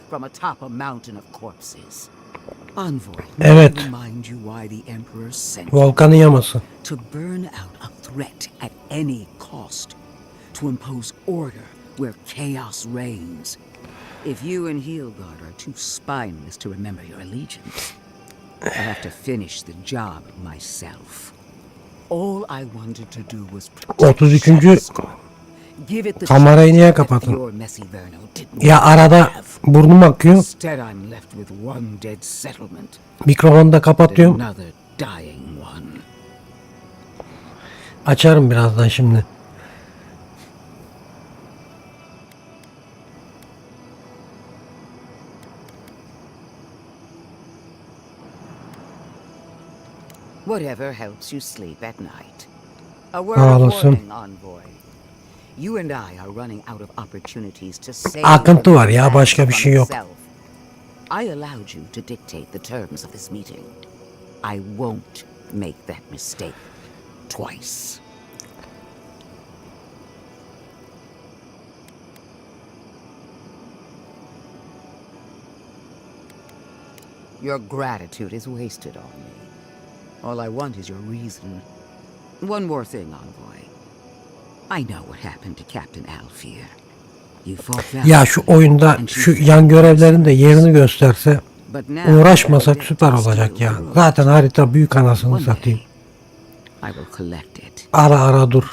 from atop a mountain of corpses? Envoy, evet. Remind you why the Emperor sent Volkanın yaması. To burn out a threat at any cost. To impose order where chaos reigns. If you and Heelgard are too spineless to remember your allegiance, I have to finish the job myself. All I wanted to do was 33. Kamerayı niye kapattın? Ya arada burnum akıyor. Mikrofonu da kapatıyorum. Açarım birazdan şimdi. Whatever helps you sleep at night. A word of warning, envoy. You and I are running out of opportunities to say. Akıntı var ya, başka bir şey yok. I allowed you to dictate the terms of this meeting. I won't make that mistake twice. Your gratitude is wasted on me. All I want is your reason. One more thing, envoy. I know what happened to Captain Alfear. You fought ya şu oyunda şu yan görevlerin de yerini gösterse, uğraşmasak süper olacak ya. Zaten harita büyük anasını satayım. Ara ara dur.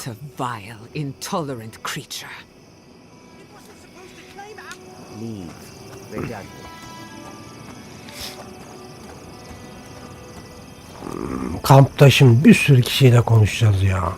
Kampta şimdi bir sürü kişiyle konuşacağız ya.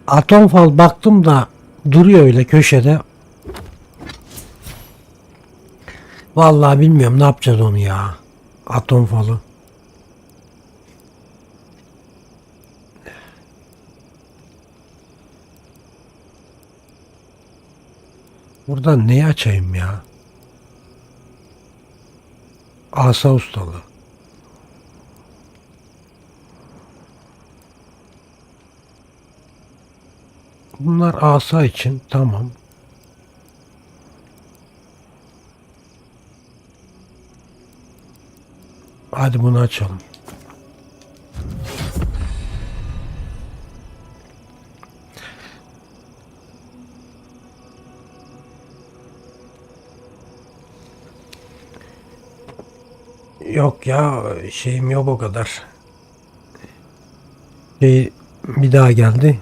Atomfal baktım da duruyor öyle köşede. Vallahi bilmiyorum ne yapacağız onu ya. Atomfalı. Buradan neyi açayım ya? Asa ustalığı. Bunlar asa için tamam. Hadi bunu açalım. Yok ya, şeyim yok o kadar. Bir daha geldi.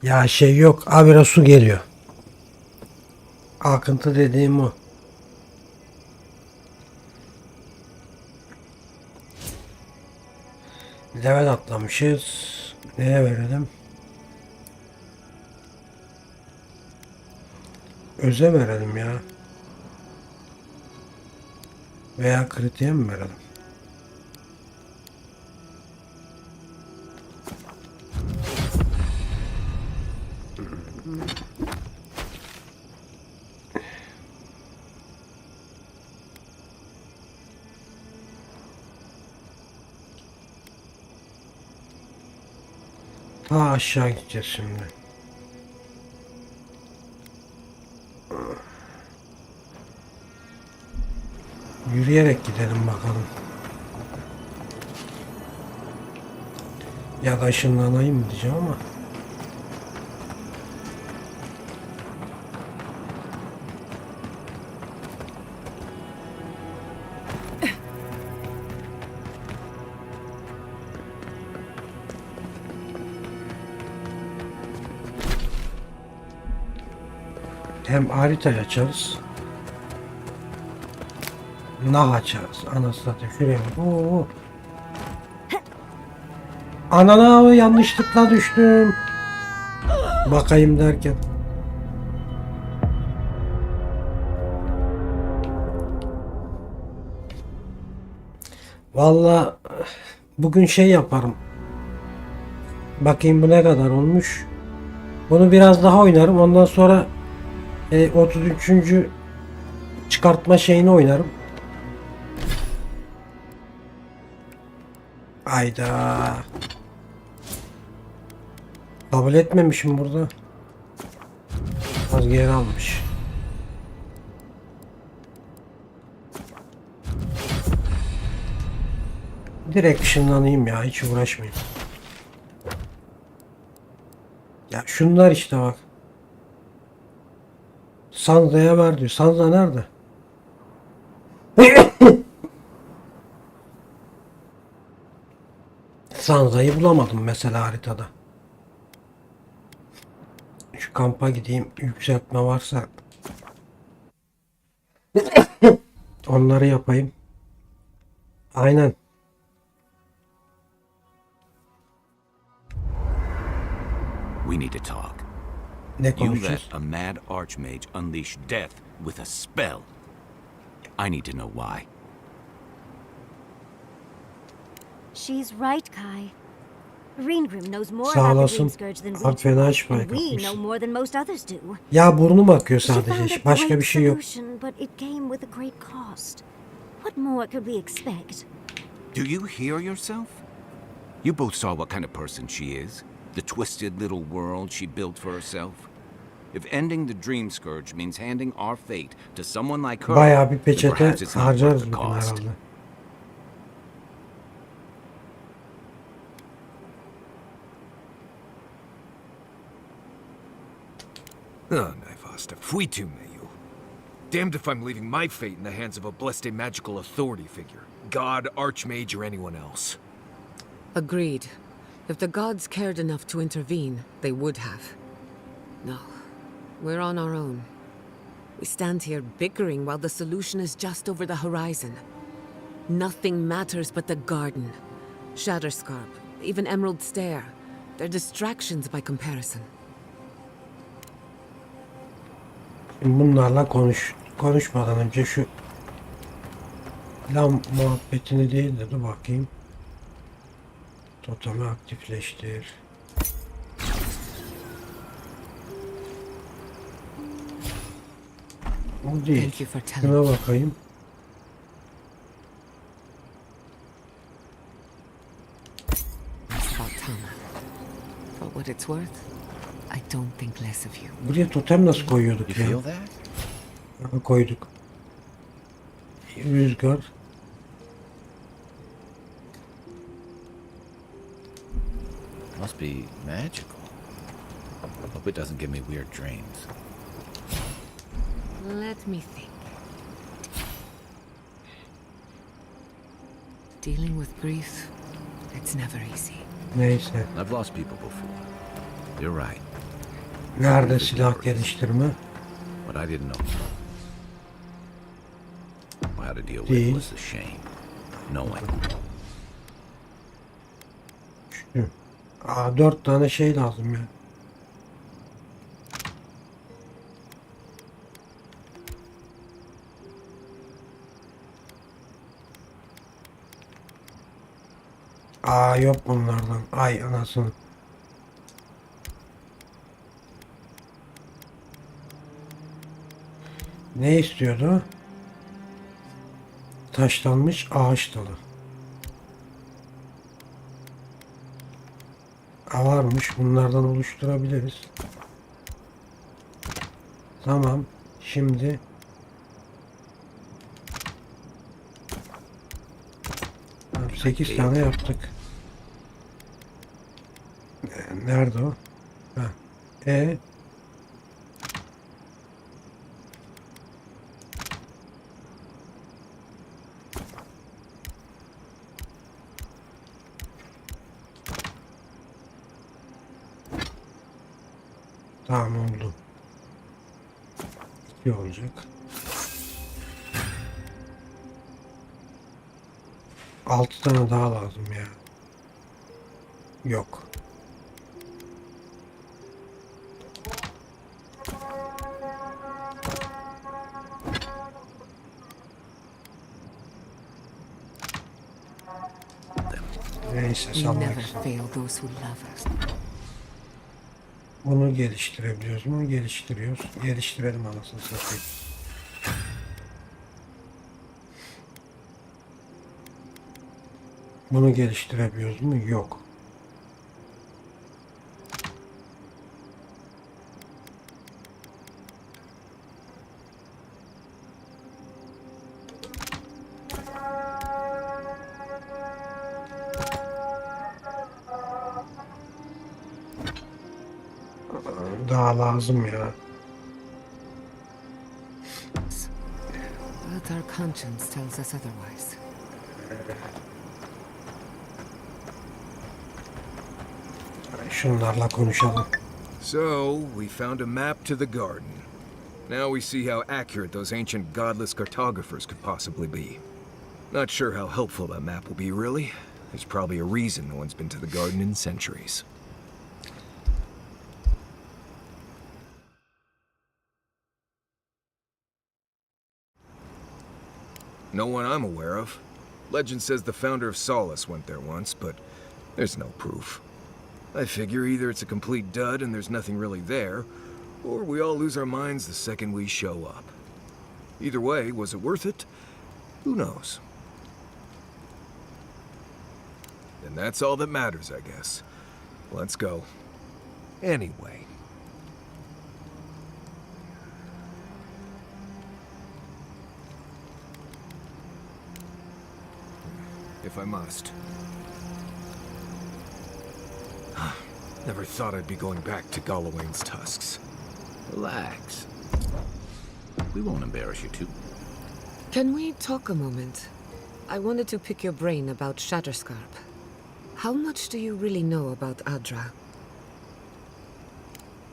Ya şey yok. Habire su geliyor. Akıntı dediğim o. Level atlamışız. Neye verelim? Öze verelim ya. Veya kritiğe mi verelim? Ta aşağı gideceğiz şimdi. Yürüyerek gidelim bakalım. Ya da ışınlanayım mı diyeceğim ama. Hem haritayı açarız. Nah açarız. Anasını satayım. Şuraya bak. Oo. Anana yanlışlıkla düştüm. Bakayım derken. Vallahi bugün şey yaparım. Bakayım bu ne kadar olmuş. Bunu biraz daha oynarım. Ondan sonra 33. çıkartma şeyini oynarım. Ayda. Kabul etmemişim burada. Az geri almış. Direkt ışınlanayım ya, hiç uğraşmayayım. Ya şunlar işte bak. Sanza'ya ver diyor. Sanza nerede? Sanza'yı bulamadım mesela haritada. Şu kampa gideyim. Yükseltme varsa onları yapayım. Aynen. We need to talk. Ne You konuşacağız? let a mad archmage unleash death with a spell. I need to know why. She's right, Kai. Ringrim knows more Sağ about the olasın. Dream Scourge than we Abi fena do, iş and we yapmışsın. know more than most others do. Ya burnum akıyor She found sadece. a Başka great bir şey yok. solution, but it came with a great cost. What more could we expect? Do you hear yourself? You both saw what kind of person she is. The twisted little world she built for herself. If ending the Dream Scourge means handing our fate to someone like her, Bayağı bir then peçete perhaps it's not worth harcarız the bugün cost. herhalde. Oh, Naivosta, fui tu meio. Damned if I'm leaving my fate in the hands of a blessed magical authority figure. God, Archmage, or anyone else. Agreed. If the gods cared enough to intervene, they would have. No, we're on our own. We stand here bickering while the solution is just over the horizon. Nothing matters but the garden. Shatterscarp, even Emerald Stair. They're distractions by comparison. Şimdi bunlarla konuşmadan önce şu lan muhabbetini değil de dur bakayım. Totemi aktifleştir. O değil. Thank you for telling Şuna me. bakayım. It's about Tama. For what it's worth, I don't think less of you. Buraya totem nasıl koyuyorduk You ya? feel that? Ha, koyduk. Rüzgar. Must be magical. Hope it doesn't give me weird dreams. Let me think. Dealing with grief, it's never easy. Neyse. I've lost people before. You're right. Nerede silah geliştirme? But I didn't know how to deal with Değil. was the shame. Knowing. Şu. Aa, 4 tane şey lazım ya. Aa, yok bunlardan. Ay anasını. Ne istiyordu? Taşlanmış ağaç dalı. Varmış. Bunlardan oluşturabiliriz. Tamam. Şimdi tamam, 8 tane yaptık. Nerede o? Ha. Tamam oldu. 2 olacak. 6 tane daha lazım ya. Yok. Neyse We salmak. never fail those who love us. Bunu geliştirebiliyoruz mu? Geliştiriyoruz. Geliştirelim anasını satayım. Bunu geliştirebiliyoruz mu? Yok. Daha lazım ya. But our conscience tells us otherwise. Şunlarla konuşalım. So, we found a map to the garden. Now we see how accurate those ancient godless cartographers could possibly be. Not sure how helpful that map will be, really. There's probably a reason no one's been to the garden in centuries. No one I'm aware of. Legend says the founder of Solace went there once, but there's no proof. I figure either it's a complete dud and there's nothing really there, or we all lose our minds the second we show up. Either way, was it worth it? Who knows? And that's all that matters, I guess. Let's go. Anyway. If I must. Never thought I'd be going back to Galawain's tusks. Relax. We won't embarrass you too. Can we talk a moment? I wanted to pick your brain about Shatterscarp. How much do you really know about Adra?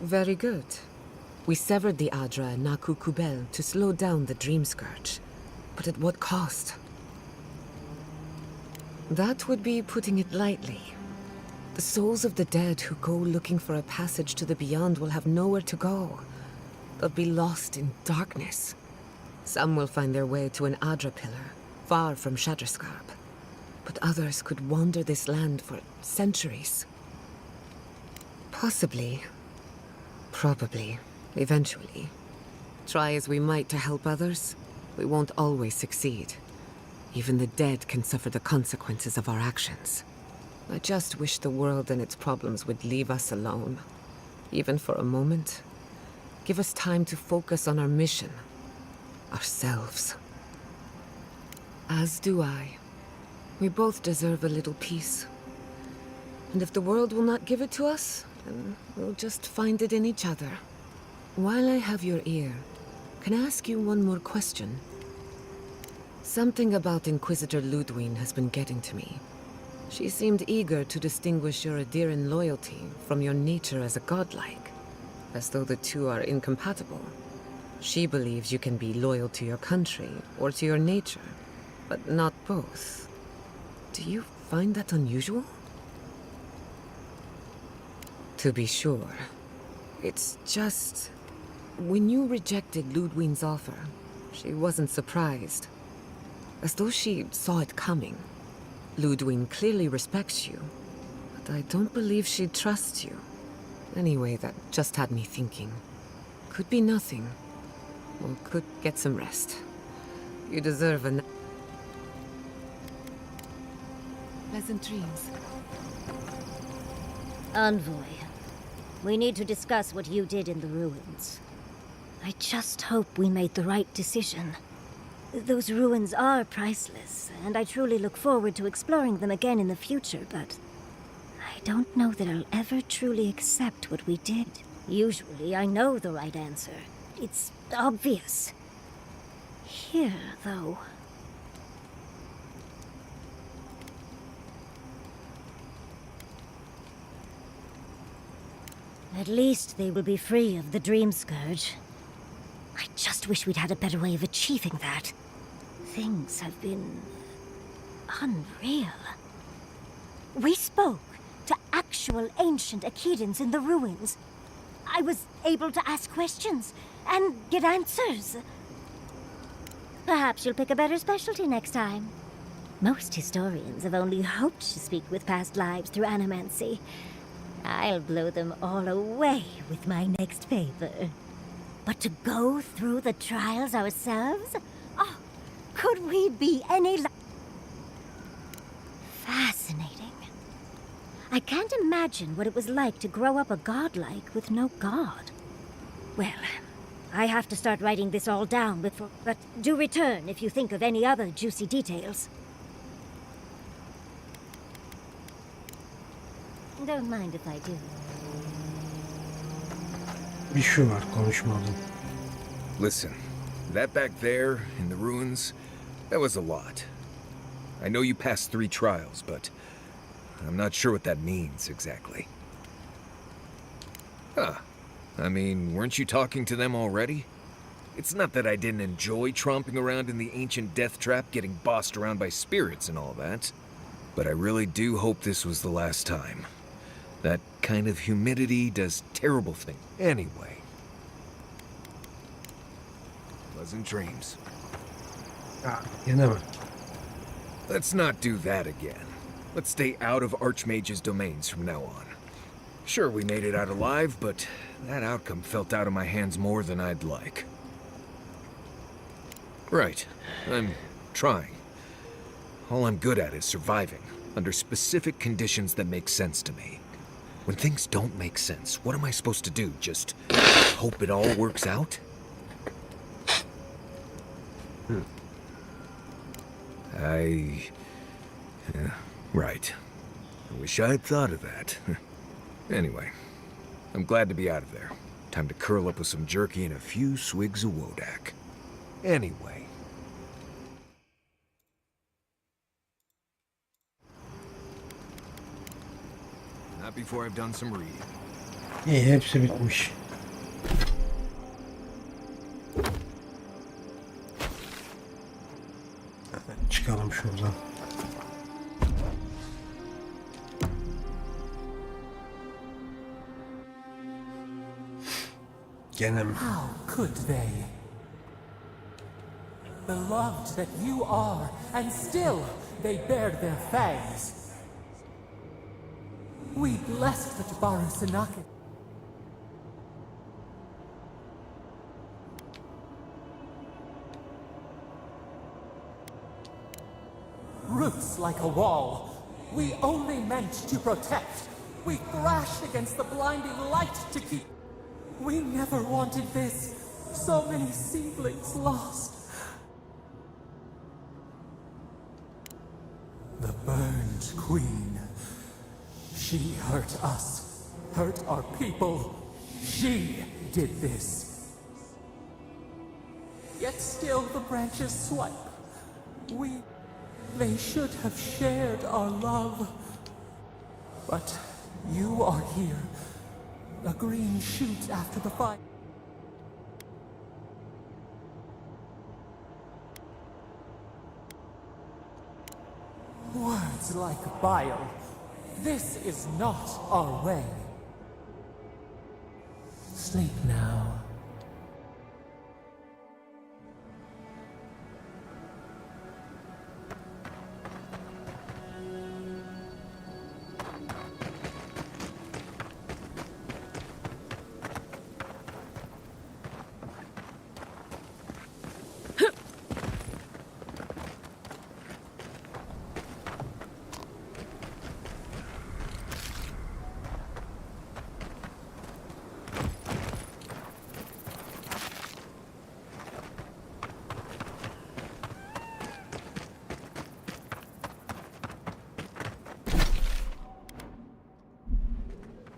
Very good. We severed the Adra and Naku Kubel to slow down the Dream Scourge. But at what cost? That would be putting it lightly. The souls of the dead who go looking for a passage to the beyond will have nowhere to go. They'll be lost in darkness. Some will find their way to an Adra pillar, far from Shatterscarp. But others could wander this land for centuries. Possibly. Probably. Eventually. Try as we might to help others, we won't always succeed. Even the dead can suffer the consequences of our actions. I just wish the world and its problems would leave us alone. Even for a moment. Give us time to focus on our mission. Ourselves. As do I. We both deserve a little peace. And if the world will not give it to us, then we'll just find it in each other. While I have your ear, can I ask you one more question? Something about Inquisitor Ludwig has been getting to me. She seemed eager to distinguish your Adiran loyalty from your nature as a godlike, as though the two are incompatible. She believes you can be loyal to your country or to your nature, but not both. Do you find that unusual? To be sure. It's just... when you rejected Ludwig's offer, she wasn't surprised. As though she saw it coming. Ludwig clearly respects you, but I don't believe she trusts you. Anyway, that just had me thinking. Could be nothing. Or could get some rest. You deserve a... pleasant dreams. Envoy, we need to discuss what you did in the ruins. I just hope we made the right decision. Those ruins are priceless, and I truly look forward to exploring them again in the future, but I don't know that I'll ever truly accept what we did. Usually, I know the right answer. It's obvious. Here, though... At least they will be free of the Dream Scourge. I just wish we'd had a better way of achieving that. Things have been... unreal. We spoke to actual ancient Akidans in the ruins. I was able to ask questions and get answers. Perhaps you'll pick a better specialty next time. Most historians have only hoped to speak with past lives through animancy. I'll blow them all away with my next paper. But to go through the trials ourselves? Oh, could we be any fascinating. I can't imagine what it was like to grow up a godlike with no god. Well, I have to start writing this all down before... But do return if you think of any other juicy details. Don't mind if I do. Bir şu var, konuşmadım. Listen, that back there in the ruins, that was a lot. I know you passed 3 trials, but I'm not sure what that means exactly. Huh. I mean, weren't you talking to them already? It's not that I didn't enjoy tromping around in the ancient death trap, getting bossed around by spirits and all that. But I really do hope this was the last time. That kind of humidity does terrible things. Anyway. Pleasant dreams. Ya, yine mi? Let's not do that again. Let's stay out of Archmage's domains from now on. Sure, we made it out alive, but that outcome felt out of my hands more than I'd like. Right. I'm trying. All I'm good at is surviving, under specific conditions that make sense to me. When things don't make sense, what am I supposed to do? Just hope it all works out? Right. I wish I had thought of that. Anyway, I'm glad to be out of there. Time to curl up with some jerky and a few swigs of Wodak. Anyway. Not before I've done some reading. İyi, hepsi bitmiş. Çıkalım şuradan. Gene mi? How could they? Beloved that you are, and still they bared their fangs. We blessed the Tabaru. Roots like a wall. We only meant to protect. We thrashed against the blinding light to keep. We never wanted this. So many seedlings lost. The burned queen. She hurt us. Hurt our people. She did this. Yet still the branches swipe. They should have shared our love. But you are here. A green shoot after the fire. Words like bile. This is not our way. Sleep now.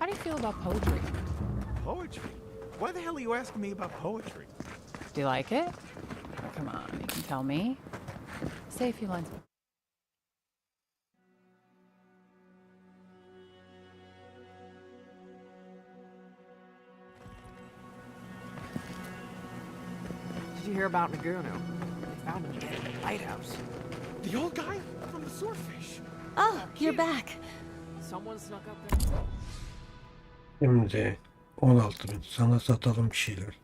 How do you feel about poetry? Poetry? Why the hell are you asking me about poetry? Do you like it? Oh, come on, you can tell me. Say a few lines. Did you hear about Naguno? They found him dead in the lighthouse. The old guy from the swordfish. Oh, you're back. Someone snuck up there. Şimdi 16.000 sana satalım bir şeyler.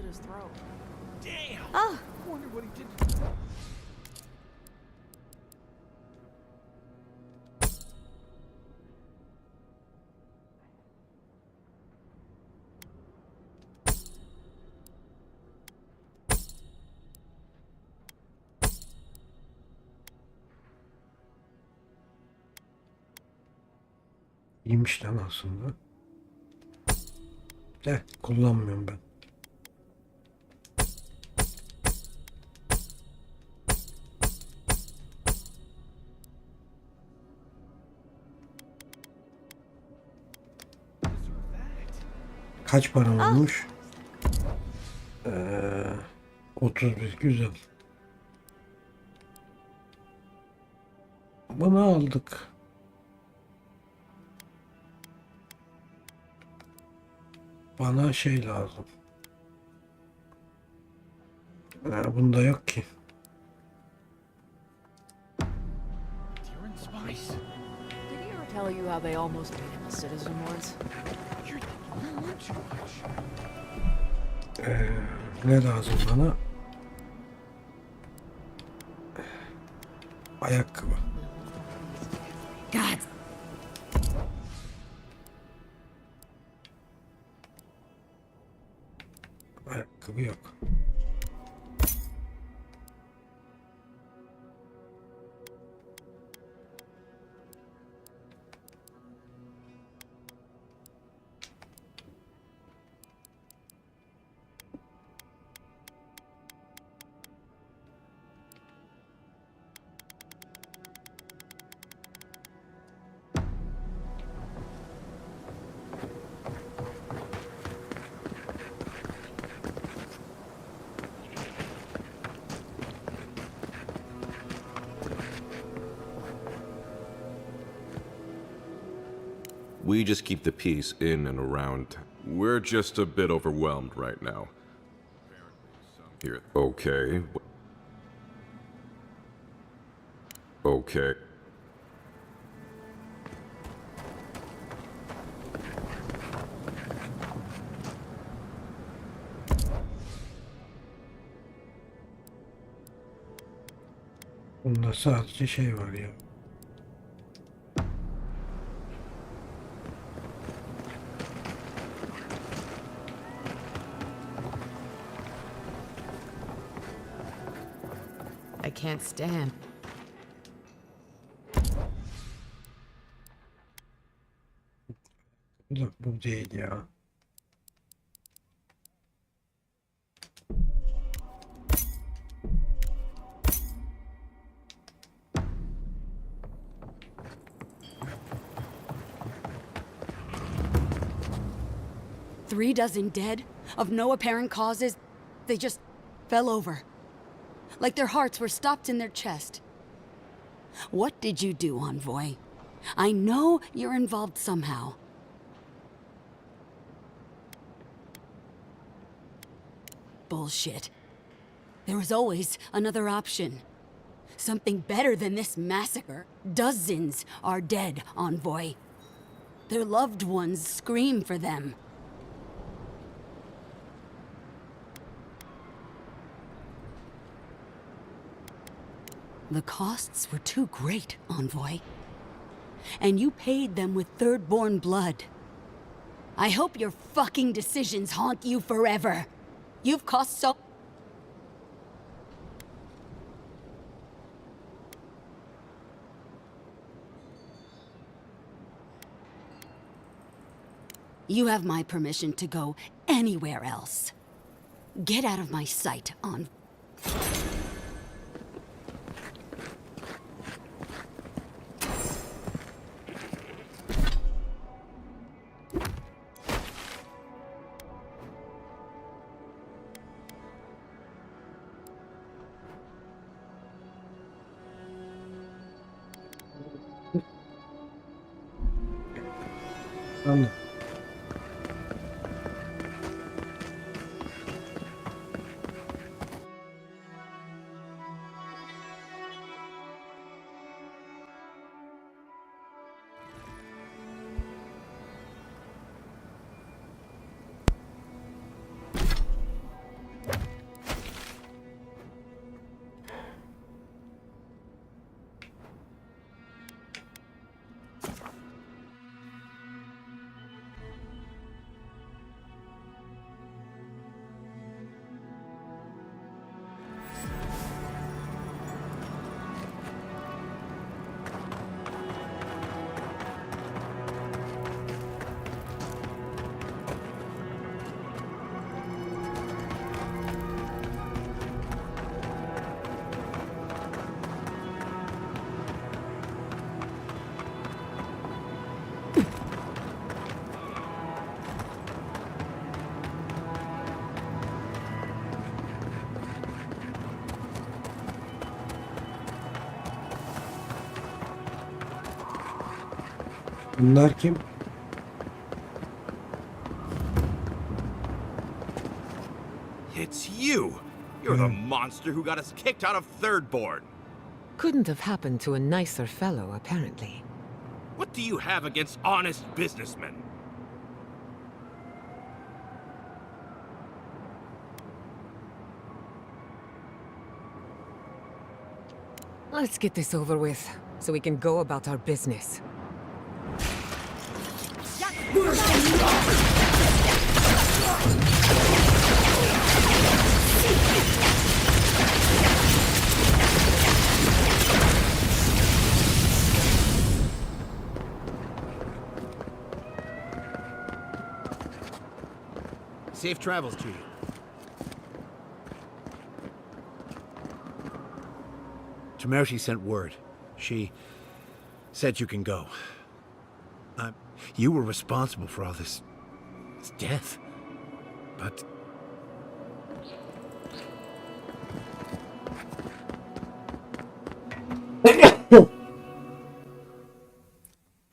His throat. Damn! Oh. I wonder what he did. İyiymiş lan aslında. De kullanmıyorum ben. Kaç para olmuş? 31 güzel. Bunu aldık. Bana şey lazım. Bunda yok ki. Did he ever tell you how they almost made him a citizen once? Ne lazım bana? Ayakkabı. God. Ayakkabı yok. We just keep the peace in and around. We're just a bit overwhelmed right now. Here. Okay. Okay. Bunda sadece şey var ya. I can't stand. Bu değil ya. Three dozen dead, of no apparent causes. They just fell over. Like their hearts were stopped in their chest. What did you do, Envoy? I know you're involved somehow. Bullshit. There was always another option. Something better than this massacre. Dozens are dead, Envoy. Their loved ones scream for them. The costs were too great, Envoy. And you paid them with third-born blood. I hope your fucking decisions haunt you forever. You've cost so... You have my permission to go anywhere else. Get out of my sight, Envoy. Anladım. Bunlar kim? It's you! You're the monster who got us kicked out of Thirdborn! Couldn't have happened to a nicer fellow, apparently. What do you have against honest businessmen? Let's get this over with, so we can go about our business. Safe travels to you. Temerity sent word. She said you can go. You were responsible for all this death. But...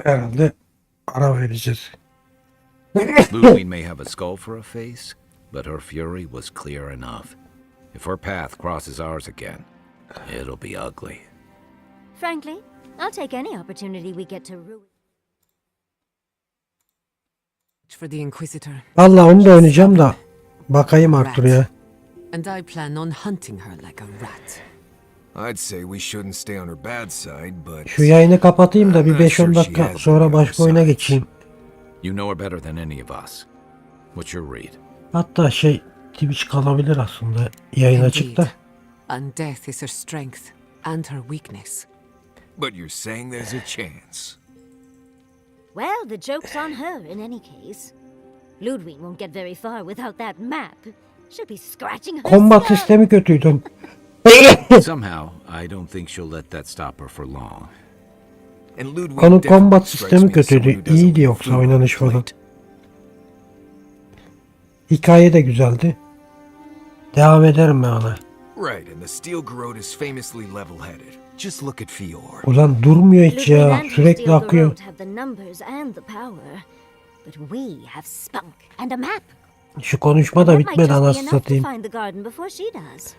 Herhalde Para vereceğiz. Ludwig may have a skull for a face, but her fury was clear enough. If her path crosses ours again, it'll be ugly. Frankly, I'll take any opportunity we get to ruin. For the Inquisitor. Vallahi onu da oynayacağım da bakayım Arthur'a. And I plan on hunting her like a rat. I'd say we shouldn't stay on her bad side, but Şu yayını kapatayım da bir 5-10 dakika sonra başka oyuna geçeyim. You know her better than any of us. What's your read? Hatta Twitch kalabilir aslında yayın açık da. And death is her strength and her weakness. But you're saying there's a chance. Well, the joke's on her in any case. Ludwig won't get very far without that map. She'll be scratching her Kombat skull. sistemi kötüydü. Somehow, I don't think she'll let that stop her for long. And Ludwig Onun definitely kombat strikes sistemi me as someone kötüydü. who doesn't İyiydi leave yoksa food on oynanış the falan. plate. Hikaye de güzeldi. Devam ederim ben ona. Right, and the steel garrote is famously level-headed. Just look at Fior. Ulan durmuyor hiç Ludwig ya. and Sürekli Steel akıyor. Garrote have the numbers and the power, but we have spunk and a map. Şu konuşma da That might bitmedi just be anasını enough to satayım. find the garden before she does.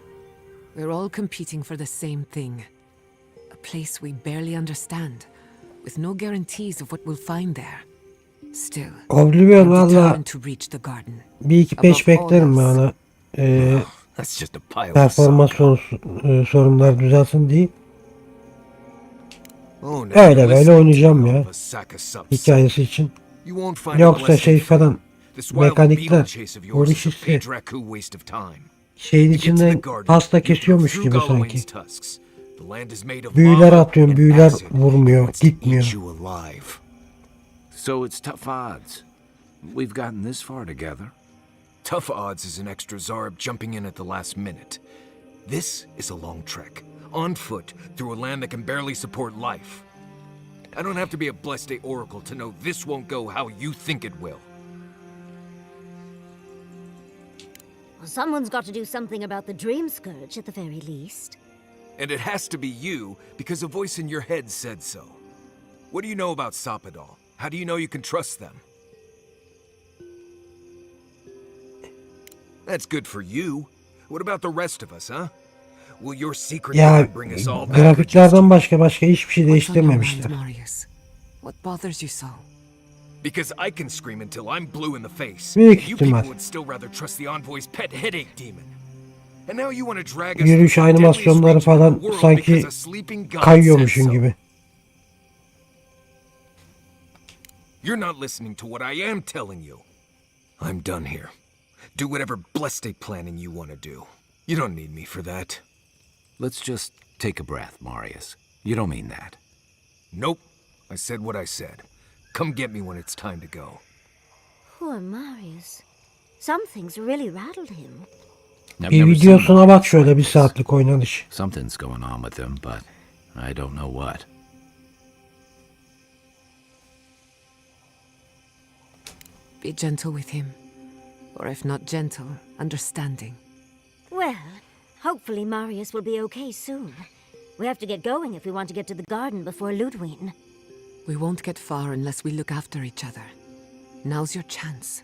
We're all competing for the same thing. A place we barely understand, with no guarantees of what we'll find there. Still, Oblivion I'm valla determined to reach the garden. bir iki peş beklerim ben ona. That's just a pile of Performans sorunlar düzelsin diye. Öyle böyle oynayacağım ya. Hikayesi için. Yoksa falan mekanikler o işi şeyin içinden pasta kesiyormuş gibi sanki. Büyüler atıyorum, büyüler vurmuyor, gitmiyor. So it's tough odds. We've gotten this far together. Tough odds is an extra Zarb jumping in at the last minute. This is a long trek, on foot, through a land that can barely support life. I don't have to be a Blessed Oracle to know this won't go how you think it will. Well, someone's got to do something about the Dream Scourge at the very least. And it has to be you, because a voice in your head said so. What do you know about Soppadal? How do you know you can trust them? That's good for you. What about the rest of us, huh? Will your secret Ya God bring us all back? grafiklerden başka hiçbir şey değiştirmemişler. What bothers you so? Because I can scream until I'm blue in the face. Büyük You people ihtimal. would still rather trust the Envoy's pet headache demon. And now you want to drag us Yürüyüş through the deadliest animasyonları region in falan the world sanki because a sleeping god kayıyormuşsun said so. gibi. You're not listening to what I am telling you. I'm done here. Do whatever Blessed planning you want to do. You don't need me for that. Let's just take a breath, Marius. You don't mean that. Nope. I said what I said. Come get me when it's time to go. Poor Marius. Something's really rattled him. I've Bir never seen videosuna bak şöyle bir saatlik oynanış. Something's going on with him, but I don't know what. Be gentle with him. Or if not gentle, understanding. Well, hopefully Marius will be okay soon. We have to get going if we want to get to the garden before Ludwig. We won't get far unless we look after each other. Now's your chance.